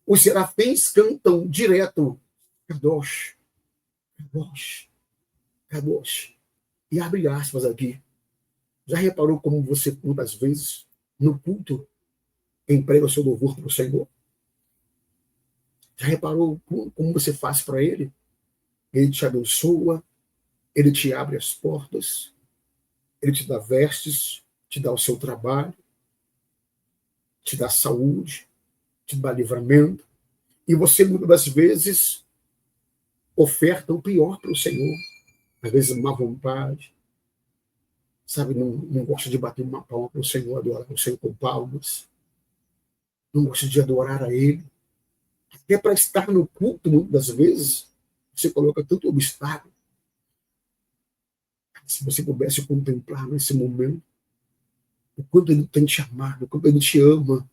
Os serafins cantam direto. Kadosh, Kadosh, Kadosh. E abre aspas aqui. Já reparou como você, muitas vezes, no culto, emprega o seu louvor para o Senhor? Já reparou como você faz para Ele? Ele te abençoa, Ele te abre as portas, Ele te dá vestes, te dá o seu trabalho, te dá saúde, te dá livramento. E você, muitas das vezes, oferta o pior para o Senhor. Às vezes, má vontade. Sabe, não gosta de bater uma palma para o Senhor, adorar o Senhor com palmas. Não gosta de adorar a Ele. Até para estar no culto, muitas das vezes, você coloca tanto obstáculo. Se você pudesse contemplar nesse momento o quanto Ele tem te amado, o quanto Ele te ama,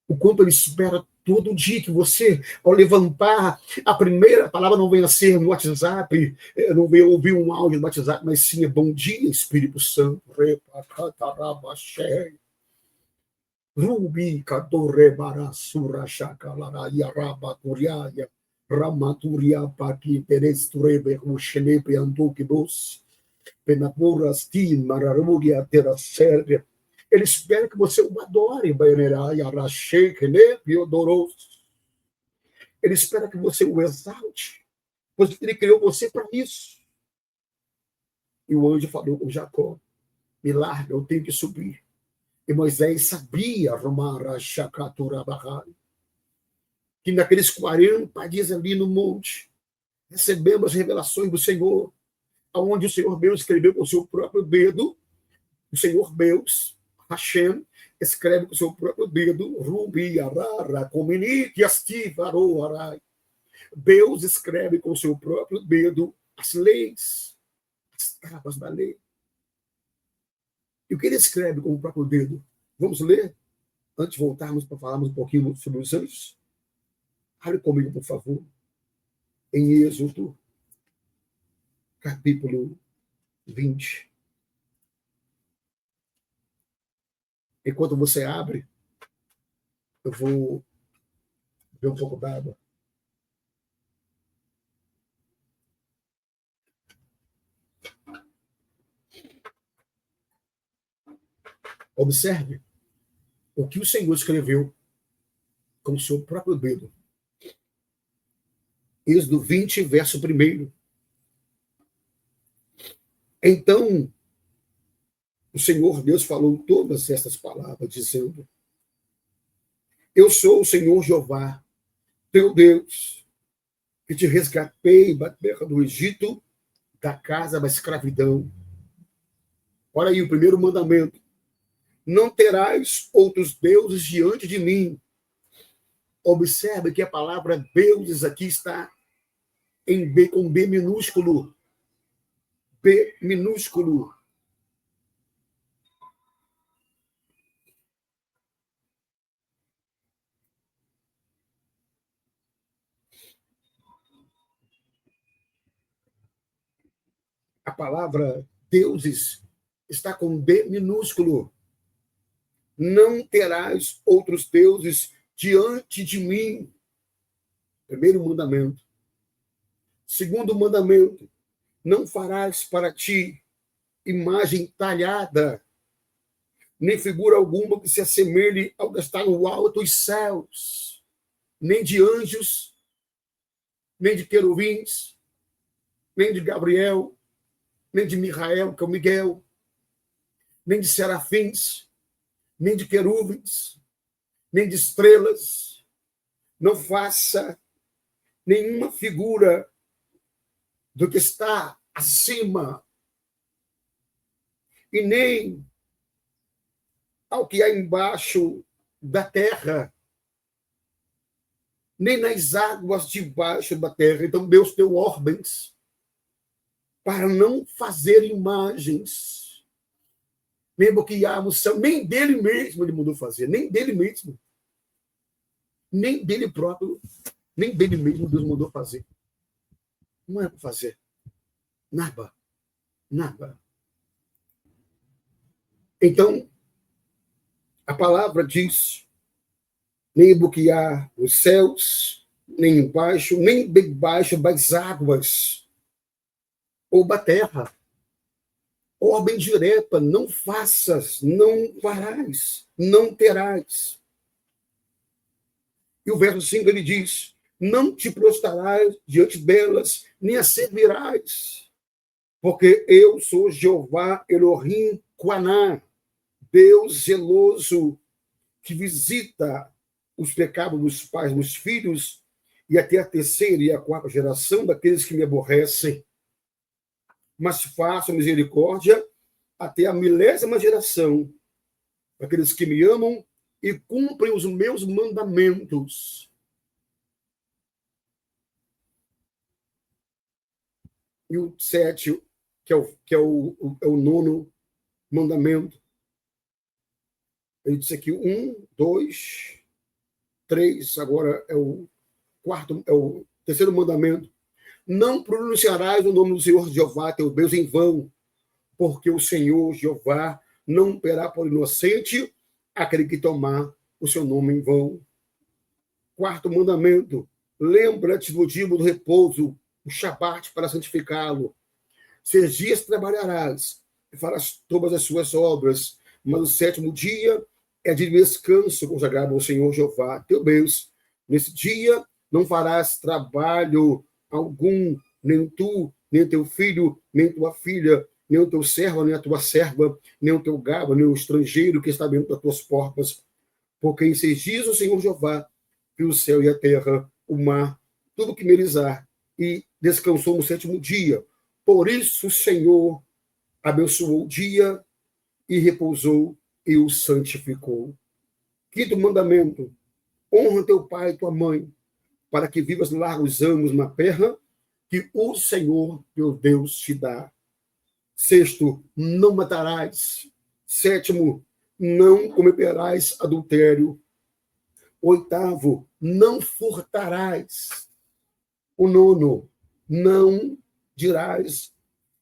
o quanto Ele espera todo dia que você, ao levantar, a primeira palavra não venha a ser no WhatsApp, não venha ouvir um áudio no WhatsApp, mas sim é bom dia, Espírito Santo. Rubi Katore Barasura Shakalara Yaraba Kuriaya Ramaturia Paki Teresturebe Ushenepe Andukibus Penapuras Tin Mararugia Terra Sérvia. Ele espera que você o adore, Bainerai Arashek Nepiodoros. Ele espera que você o exalte, pois ele criou você para isso. E o anjo falou com Jacó: me larga, eu tenho que subir. E Moisés sabia, que naqueles 40 dias ali no monte, recebemos as revelações do Senhor, onde o Senhor Deus escreveu com o seu próprio dedo, o Senhor Deus, Hashem, escreve com o seu próprio dedo, Rubi, Arara, Kominik, Asti, Varou, Arai. Deus escreve com o seu próprio dedo as leis, as tábuas da lei. E o que ele escreve com o próprio dedo? Vamos ler? Antes de voltarmos para falarmos um pouquinho sobre os anjos. Abre comigo, por favor, em Êxodo, capítulo 20. Enquanto você abre, eu vou ver um pouco d'água. Observe o que o Senhor escreveu com o seu próprio dedo. Êxodo 20, verso 1. Então, o Senhor Deus falou todas essas palavras, dizendo: eu sou o Senhor Jeová, teu Deus, que te resgatei da terra do Egito, da casa da escravidão. Olha aí o primeiro mandamento. Não terás outros deuses diante de mim. Observe que a palavra deuses aqui está em B, com B minúsculo. B minúsculo. A palavra deuses está com D minúsculo. Não terás outros deuses diante de mim. Primeiro mandamento. Segundo mandamento. Não farás para ti imagem talhada, nem figura alguma que se assemelhe ao que está no alto dos céus, nem de anjos, nem de querubins, nem de Gabriel, nem de Micael, que é o Miguel, nem de serafins, nem de querubins, nem de estrelas. Não faça nenhuma figura do que está acima, e nem ao que há embaixo da terra, nem nas águas debaixo da terra. Então Deus deu ordens para não fazer imagens, mesmo que há no céu, nem dele mesmo ele mandou fazer, nem dele mesmo, nem dele próprio, nem dele mesmo Deus mandou fazer. Não é para fazer. Nada. Nada. Então, a palavra diz: nem do que há nos céus, nem embaixo, nem debaixo das águas, ou da terra. Ordem direta: não faças, não farás, não terás. E o verso 5 ele diz: não te prostrarás diante delas, nem as servirás, porque eu sou Jeová Elohim Quaná, Deus zeloso, que visita os pecados dos pais nos filhos e até a terceira e a quarta geração daqueles que me aborrecem. Mas faço misericórdia até a milésima geração daqueles que me amam e cumprem os meus mandamentos. E o 7, que é o nono mandamento, ele disse aqui 1, 2, 3, agora é o quarto, é o terceiro mandamento. Não pronunciarás o nome do Senhor Jeová, teu Deus, em vão, porque o Senhor Jeová não terá por inocente aquele que tomar o seu nome em vão. Quarto mandamento: lembra-te do dia do repouso, o Shabat, para santificá-lo. 6 dias trabalharás e farás todas as suas obras, mas o 7º dia é de descanso consagrado ao Senhor Jeová, teu Deus. Nesse dia não farás trabalho algum, nem tu, nem teu filho, nem tua filha, nem o teu servo, nem a tua serva, nem o teu gado, nem o estrangeiro que está dentro das tuas portas. Porque em 6 dias o Senhor Jeová viu o céu e a terra, o mar, tudo que neles há, e descansou no 7º dia. Por isso o Senhor abençoou o dia e repousou e o santificou. 5º mandamento: honra teu pai e tua mãe, para que vivas largos anos na terra que o Senhor teu Deus te dá. 6º, não matarás. 7º, não cometerás adultério. 8º, não furtarás. O 9º, não dirás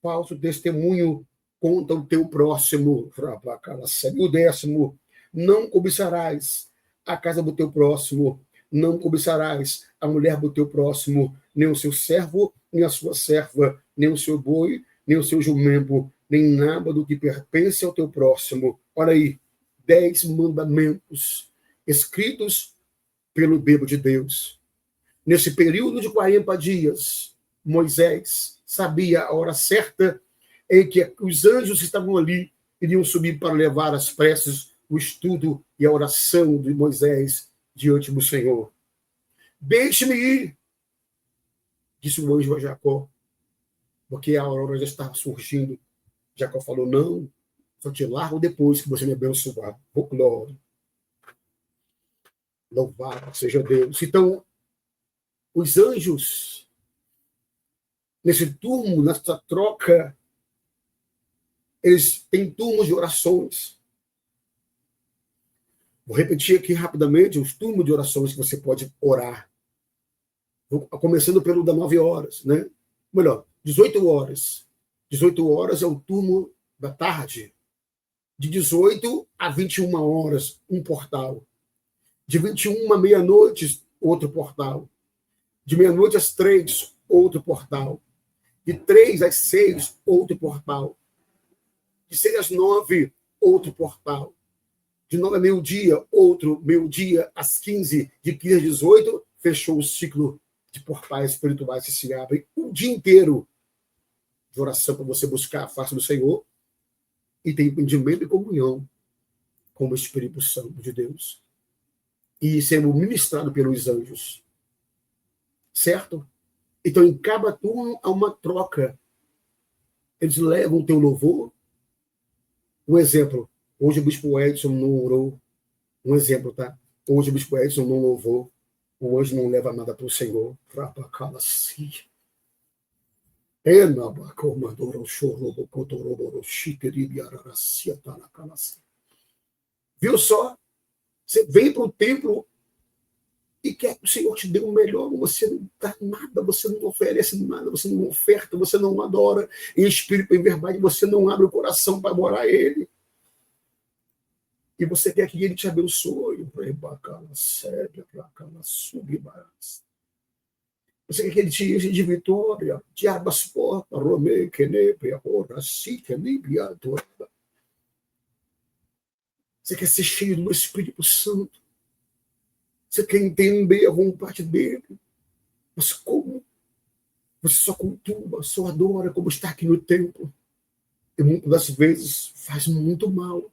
falso testemunho contra o teu próximo. O 10º, não cobiçarás a casa do teu próximo, não cobiçarás a mulher do teu próximo, nem o seu servo, nem a sua serva, nem o seu boi, nem o seu jumento, nem nada do que pertence ao teu próximo. Olha aí, 10 mandamentos escritos pelo dedo de Deus. Nesse período de 40 dias, Moisés sabia a hora certa em que os anjos que estavam ali iriam subir para levar as preces, o estudo e a oração de Moisés diante do Senhor. Deixe-me ir, disse o anjo a Jacó, porque a aurora já estava surgindo. Jacó falou, não, só te largo depois que você me abençoar. Oh, glória. Louvado seja Deus. Então, os anjos, nesse turno, nessa troca, eles têm turnos de orações. Vou repetir aqui rapidamente os turnos de orações que você pode orar. Começando pelo das 9 horas, né? Melhor, 18 horas. 18 horas é o turno da tarde. De 18 a 21 horas, um portal. De 21 à meia-noite, outro portal. De meia-noite às 3, outro portal. De 3 às 6, outro portal. De 6 às 9, outro portal. De 9 a meio-dia, outro meio-dia às 15, de 15 às 18, fechou o ciclo de portais espirituais que se abrem o dia inteiro de oração para você buscar a face do Senhor e ter entendimento e comunhão com o Espírito Santo de Deus. E sendo ministrado pelos anjos. Certo? Então, em cada turno, há uma troca. Eles levam o teu louvor. Um exemplo, hoje o Bispo Edson não orou. Um exemplo, tá? Hoje o Bispo Edson não louvou. O anjo não leva nada para o Senhor. Viu só? Você vem para o templo e quer que o Senhor te dê o melhor, você não dá nada, você não oferece nada, você não oferta, você não adora em espírito e em verdade, você não abre o coração para adorar a Ele. E você quer que Ele te abençoe. Você quer que Ele te enche de vitória, te abra as portas, você quer ser cheio do Espírito Santo. Você quer entender a vontade dele. Mas como? Você só cultua, só adora como está aqui no templo. E muitas das vezes faz muito mal.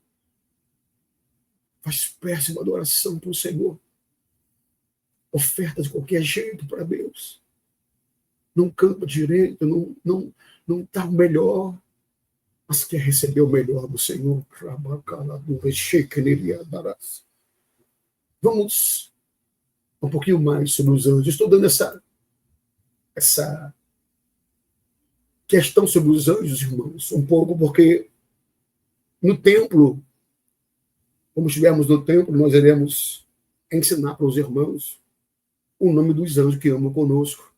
Faz péssima adoração para o Senhor. Oferta de qualquer jeito para Deus. Não canta direito, não está o melhor. Mas quer receber o melhor do Senhor. Vamos um pouquinho mais sobre os anjos. Estou dando essa questão sobre os anjos, irmãos, um pouco, porque no templo, como estivermos no templo, nós iremos ensinar para os irmãos o nome dos anjos que amam conosco.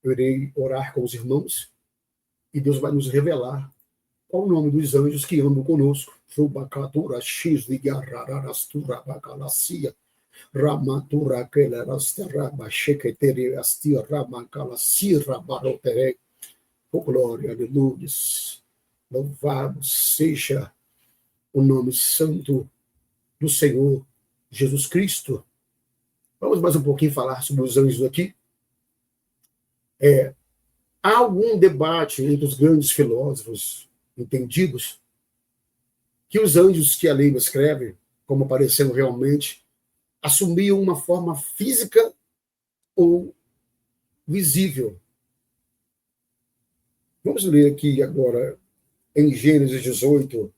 Eu irei orar com os irmãos e Deus vai nos revelar qual o nome dos anjos que amam conosco. Ramatura Kelerastera Sheketere Astia Ramakala Sira Barotere. Oh, glória, aleluia. Louvado seja o nome santo do Senhor Jesus Cristo. Vamos mais um pouquinho falar sobre os anjos aqui. Há algum debate entre os grandes filósofos entendidos que os anjos que a lei escreve, como apareceram realmente, assumiam uma forma física ou visível. Vamos ler aqui agora em Gênesis 18,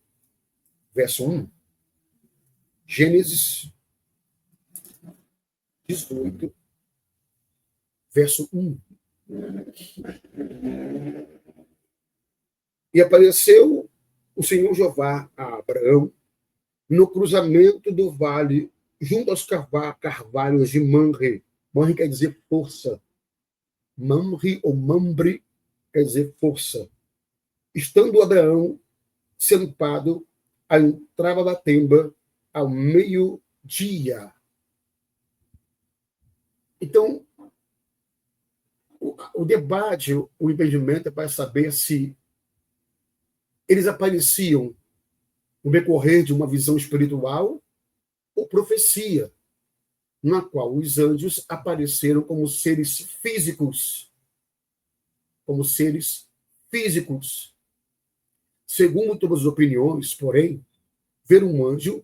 verso 1. Gênesis 18, verso 1. E apareceu o Senhor Jeová a Abraão no cruzamento do vale, junto aos carvalhos de Mamre. Mamre quer dizer força. Mamre ou Mambre quer dizer força. Estando Abraão sentado à entrada da tenda ao meio-dia. Então, o debate, o impedimento é para saber se eles apareciam no decorrer de uma visão espiritual ou profecia. na qual os anjos apareceram como seres físicos. Como seres físicos. Segundo todas as opiniões, porém, ver um anjo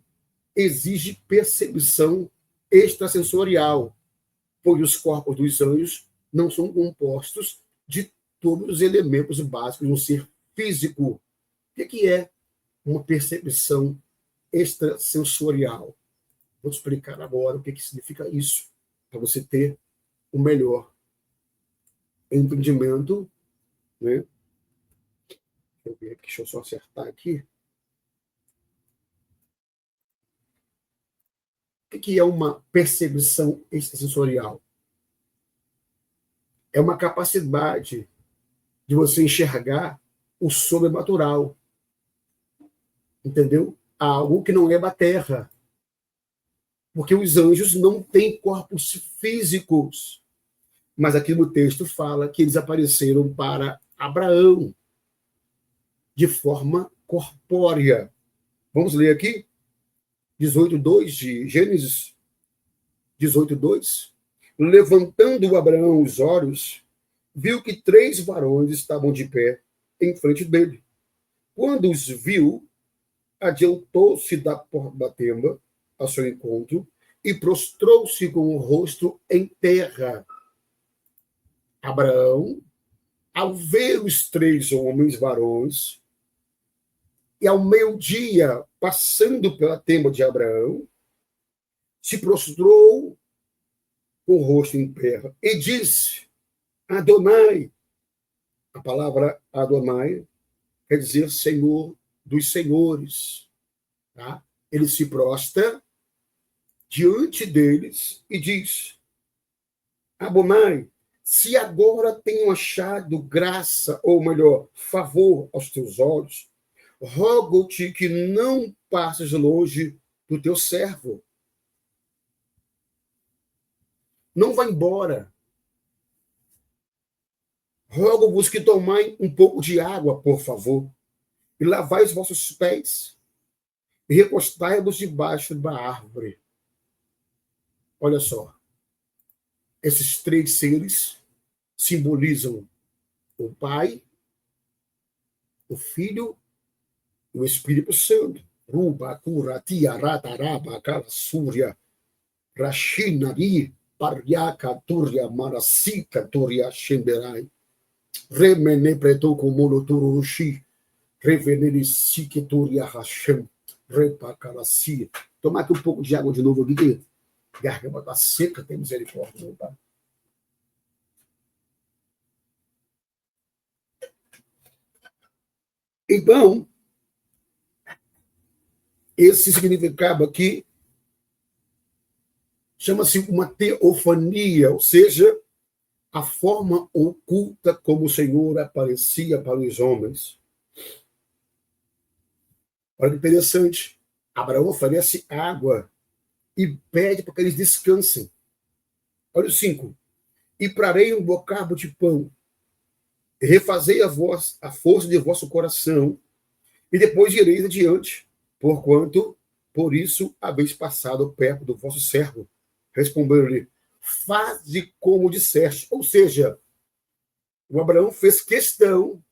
exige percepção extrasensorial, pois os corpos dos anjos não são compostos de todos os elementos básicos de um ser físico. O que é uma percepção extrasensorial? Vou explicar agora o que significa isso, para você ter o melhor entendimento, né? Deixa eu só acertar aqui. O que é uma percepção extrasensorial? É uma capacidade de você enxergar o sobrenatural, entendeu? Algo que não é da terra. Porque os anjos não têm corpos físicos. Mas aqui no texto fala que eles apareceram para Abraão de forma corpórea. Vamos ler aqui? 18:2 de Gênesis 18:2. Levantando Abraão os olhos, viu que 3 varões estavam de pé em frente dele. Quando os viu, adiantou-se da porta da tenda ao seu encontro e prostrou-se com o rosto em terra. Abraão, ao ver os 3 homens varões, e ao meio-dia, passando pela tenda de Abraão, se prostrou com o rosto em terra e disse: Adonai. A palavra Adonai quer dizer Senhor dos senhores. Tá? Ele se prostra diante deles e diz: Adonai, se agora tenho achado graça, ou melhor, favor aos teus olhos, rogo-te que não passes longe do teu servo. Não vá embora. Rogo-vos que tomai um pouco de água, por favor, e lavai os vossos pés, e recostai-vos debaixo da árvore. Olha só. Esses 3 seres simbolizam o Pai, o Filho e o Espírito Santo. Ruba, Kura, Tia, Rataraba, Kala, Súria, Rashinari, Paryaka, Turya, Marasika, Turya, Shenderai. Remene preto como Turushi, Revenere Sike, Turya, Hashem, Repakarasi. Tomar aqui um pouco de água de novo aqui. Garganta está seca, tem misericórdia, meu Pai. Então, esse significado aqui chama-se uma teofania, ou seja, a forma oculta como o Senhor aparecia para os homens. Olha que interessante. Abraão oferece água e pede para que eles descansem. Olha o 5. E prarei um bocado de pão, e refazei a força de vosso coração, e depois ireis adiante, porquanto, por isso, haveis passado perto do vosso servo. Respondeu-lhe: faze como disseste. Ou seja, o Abraão fez questão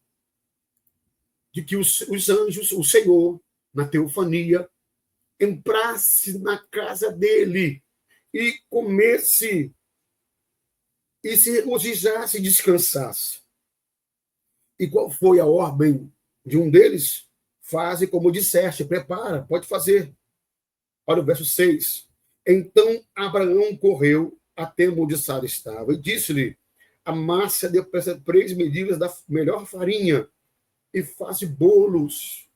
de que os anjos, o Senhor, na teofania, entrasse na casa dele e comesse e se regozijasse e descansasse. E qual foi a ordem de um deles? Faze como disseste, prepara, pode fazer. Olha o verso 6. Então Abraão correu até onde Sara estava e disse-lhe: amassa depressa 3 medidas da melhor farinha e faz bolos.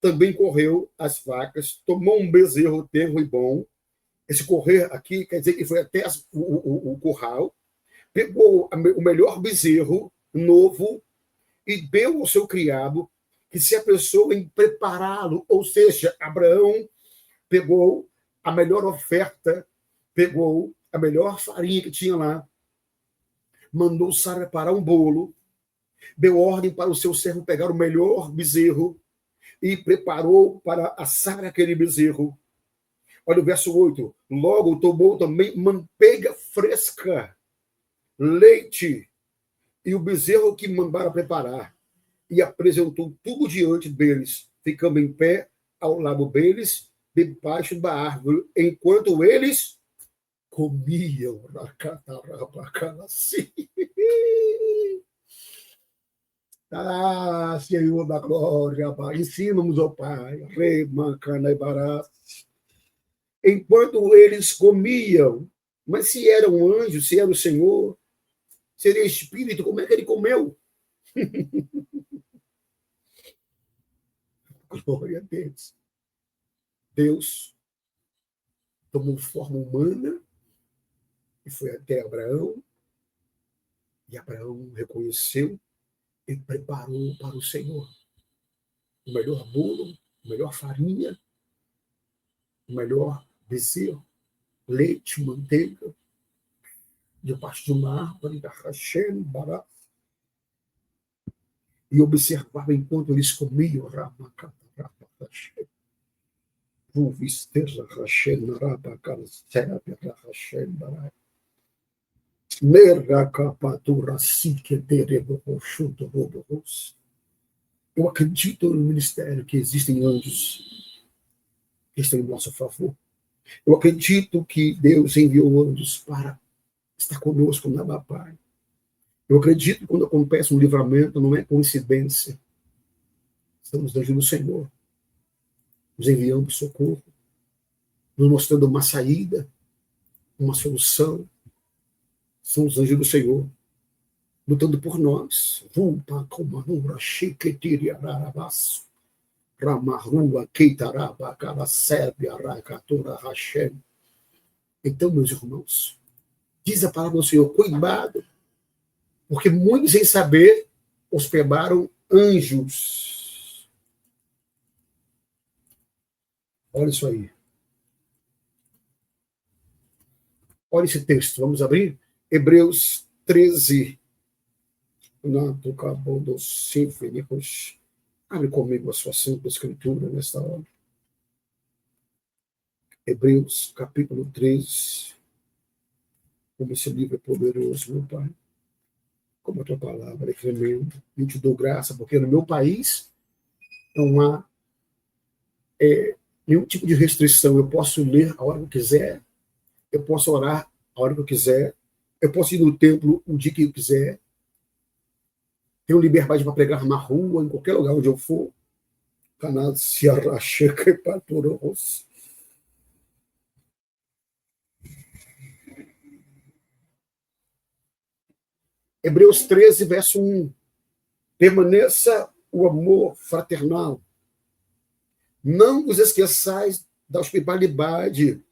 Também correu às vacas, tomou um bezerro tenro e bom. Esse correr aqui quer dizer que foi até o curral, pegou o melhor bezerro novo e deu ao seu criado, que se apressou em prepará-lo. Ou seja, Abraão pegou a melhor oferta, pegou a melhor farinha que tinha lá, mandou Sara preparar um bolo, deu ordem para o seu servo pegar o melhor bezerro e preparou para assar aquele bezerro. Olha o verso 8. Logo tomou também manteiga fresca, leite e o bezerro que mandara preparar, e apresentou tudo diante deles, ficando em pé ao lado deles, debaixo da árvore, enquanto eles comiam. Ah, Senhor da glória, Pai, ensina-nos, ó Pai, enquanto eles comiam. Mas se era um anjo, se era o Senhor, seria espírito, como é que ele comeu? Glória a Deus. Deus tomou forma humana e foi até Abraão, e Abraão reconheceu e preparou para o Senhor o melhor bolo, a melhor farinha, o melhor bezerro, leite, manteiga, debaixo de uma árvore da Hashem, Bará, e observava enquanto eles comiam. Eu acredito no ministério que existem anjos que estão em nosso favor. Eu acredito que Deus enviou anjos para estar conosco na Pai. Eu acredito que quando acontece um livramento, não é coincidência. Estamos diante do Senhor, nos enviando socorro, nos mostrando uma saída, uma solução. São os anjos do Senhor, lutando por nós. Então, meus irmãos, diz a palavra do Senhor, cuidado, porque muitos, sem saber, hospedaram anjos. Olha isso aí. Olha esse texto, vamos abrir? Hebreus 13. Abre comigo a sua Santa Escritura nesta hora. Hebreus, capítulo 13. Como esse livro é poderoso, meu Pai. Como a tua palavra é tremenda. Eu te dou graça, porque no meu país não há nenhum tipo de restrição. Eu posso ler a hora que eu quiser, eu posso orar a hora que eu quiser, eu posso ir no templo o dia que eu quiser, tenho liberdade para pregar na rua, em qualquer lugar onde eu for. Hebreus 13, verso 1. Permaneça o amor fraternal. Não vos esqueçais da hospitalidade,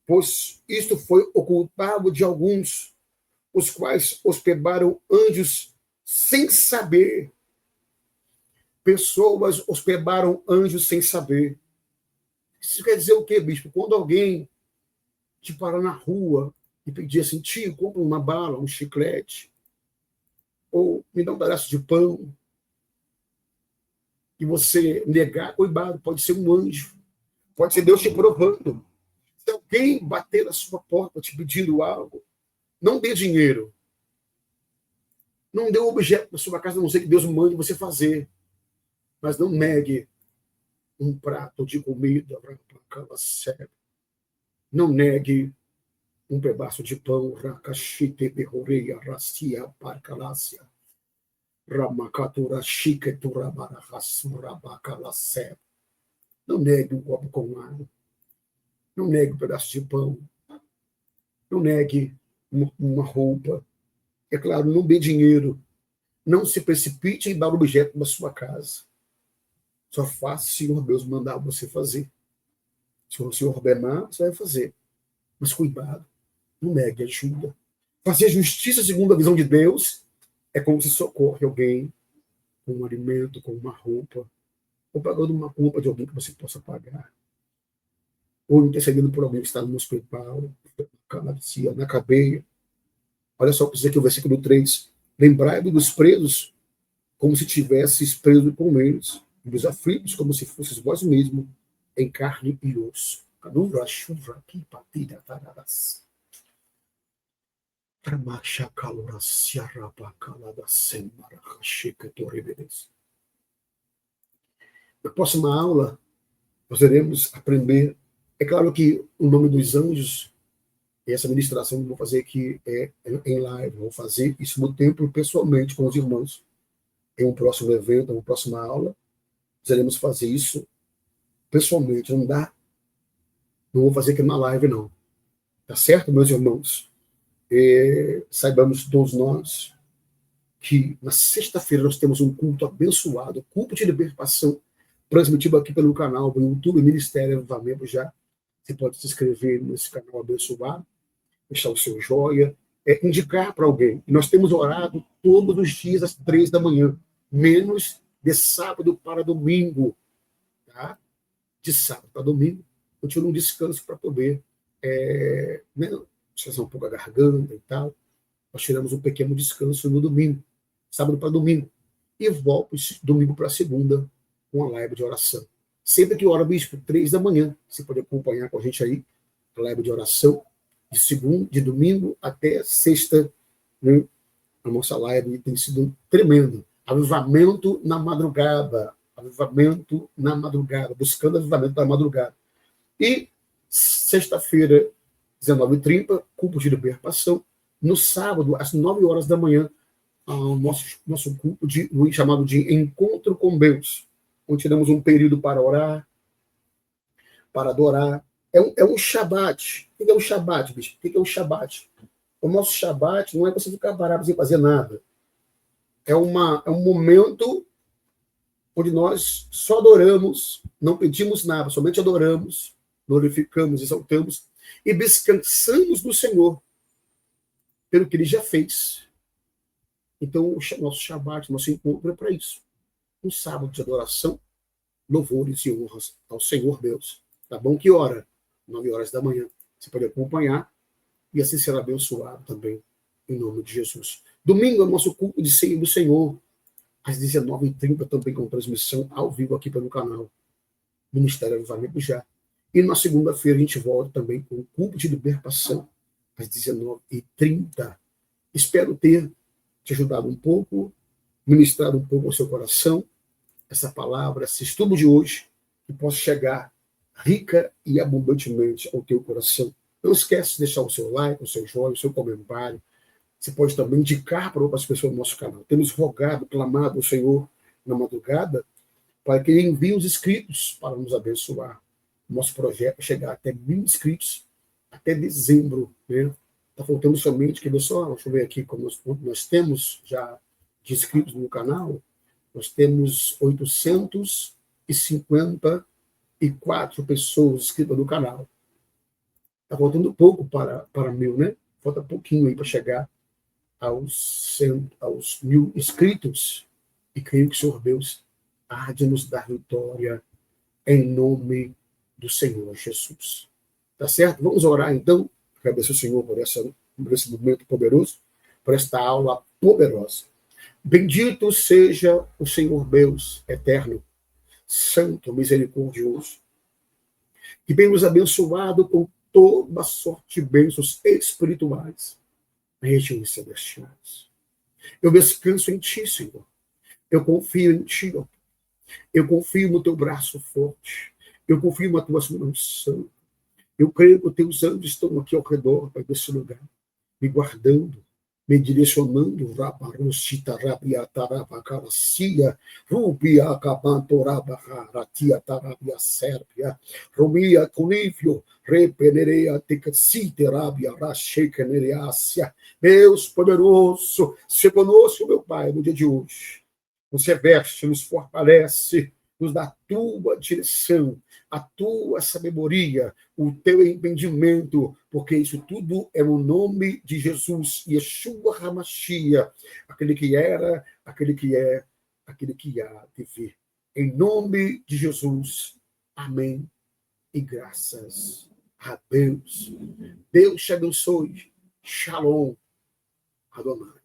pois isto foi ocultado de alguns, os quais hospedaram anjos sem saber. Pessoas hospedaram anjos sem saber. Isso quer dizer o quê, bispo? Quando alguém te parar na rua e pedir assim, tio, compra uma bala, um chiclete, ou me dá um pedaço de pão, e você negar, cuidado, pode ser um anjo, pode ser Deus te provando. Se alguém bater na sua porta te pedindo algo, não dê dinheiro. Não dê um objeto na sua casa, a não ser que Deus mande você fazer. Mas não negue um prato de comida para aquela série. Não negue um pedaço de pão. Rakashite berroreia racia parcalácia. Ramakatura shiketurabarahasurabakalasé. Não negue um copo com água. Não negue um pedaço de pão. Não negue uma roupa. É claro, não dê dinheiro. Não se precipite em dar objeto na sua casa. Só faça se o Senhor Deus mandar você fazer. Se o Senhor ordenar, você vai fazer. Mas cuidado. Não negue ajuda. Fazer justiça segundo a visão de Deus é como se socorre alguém com um alimento, com uma roupa, ou pagando uma culpa de alguém que você possa pagar. Ou intercedendo por alguém que está no hospital, na cadeia. Olha só o que diz aqui o versículo 3. Lembrai-vos dos presos como se tivesses preso com eles, dos aflitos como se fosseis vós mesmo em carne e osso. Canura chuva aqui, patida, taradas. Tramacha calura, siaraba, calada, semara, chica, torrebedes. Na próxima aula, nós iremos aprender. É claro que o nome dos anjos, essa ministração que eu vou fazer aqui é em live. Vou fazer isso no templo pessoalmente com os irmãos. Em um próximo evento, em uma próxima aula, nós iremos fazer isso pessoalmente. Não dá. Não vou fazer aqui na live, não. Tá certo, meus irmãos? Saibamos todos nós que na sexta-feira nós temos um culto abençoado, culto de libertação, transmitido aqui pelo canal do YouTube Ministério Avivamento já. Você pode se inscrever nesse canal abençoado, deixar o seu joia, indicar para alguém. E nós temos orado todos os dias às 3 da manhã, menos de sábado para domingo. Tá? De sábado para domingo, eu tiro um descanso para poder descansar um pouco a garganta e tal. Nós tiramos um pequeno descanso no domingo, sábado para domingo. E volto domingo para segunda com a live de oração. Sempre que ora, bispo, 3 da manhã, você pode acompanhar com a gente aí a live de oração de domingo até sexta. Né? A nossa live tem sido tremendo. Avivamento na madrugada. Avivamento na madrugada. Buscando avivamento na madrugada. E sexta-feira, 19h30, culto de libertação. No sábado, às 9 horas da manhã, o nosso culto chamado de Encontro com Deus, onde teremos um período para orar, para adorar. É um Shabat. O que é um Shabat, bicho? O que é um Shabat? O nosso Shabat não é você ficar parado sem fazer nada. É um momento onde nós só adoramos, não pedimos nada, somente adoramos, glorificamos, exaltamos e descansamos no Senhor pelo que Ele já fez. Então, o nosso Shabat, nosso encontro é para isso. Um sábado de adoração, louvores e honras ao Senhor Deus. Tá bom? Que hora? 9 horas da manhã. Você pode acompanhar e assim será abençoado também, em nome de Jesus. Domingo é o nosso culto de ceia do Senhor, às 19h30, também com transmissão ao vivo aqui pelo canal Ministério Avivamento já. E na segunda-feira a gente volta também com o culto de libertação, às 19h30. Espero ter te ajudado um pouco, ministrado um pouco ao seu coração, essa palavra, esse estudo de hoje, que possa chegar rica e abundantemente ao teu coração. Não esquece de deixar o seu like, o seu joinha, o seu comentário. Você pode também indicar para outras pessoas no nosso canal. Temos rogado, clamado ao Senhor na madrugada para que Ele envie os inscritos para nos abençoar. Nosso projeto é chegar até 1.000 inscritos até dezembro. Né? Está faltando somente, deixa eu ver aqui como nós temos já de inscritos no canal. Nós temos 854 pessoas inscritas no canal. Está faltando pouco para 1.000, né? Falta pouquinho aí para chegar aos 1.000 inscritos. E creio que o Senhor Deus há de nos dar vitória em nome do Senhor Jesus. Tá certo? Vamos orar então. Agradeço ao Senhor por esse momento poderoso, por esta aula poderosa. Bendito seja o Senhor Deus eterno, santo, misericordioso, que vem nos abençoado com toda sorte de bênçãos espirituais, regiões celestiais. Eu descanso em Ti, Senhor. Eu confio em Ti, ó. Eu confio no Teu braço forte. Eu confio na Tua unção. Eu creio que os Teus anjos estão aqui ao redor, Pai, desse lugar, me guardando, me direcionando, Rabarushita, Rabiatarabacaracia, Rubia, Cabantorabaratia, Tarabia, Sérvia, Romia, Conívio, Repenerea, Tecacite, Rabia, Rachecanereácia. Deus poderoso, se conosco, meu Pai, no dia de hoje. Você veste, nos fortalece, nos dá a tua direção, a tua sabedoria, o teu entendimento, porque isso tudo é no nome de Jesus, Yeshua HaMashiach, aquele que era, aquele que é, aquele que há de vir. Em nome de Jesus, amém e graças a Deus. Deus te abençoe. Shalom, Adonai.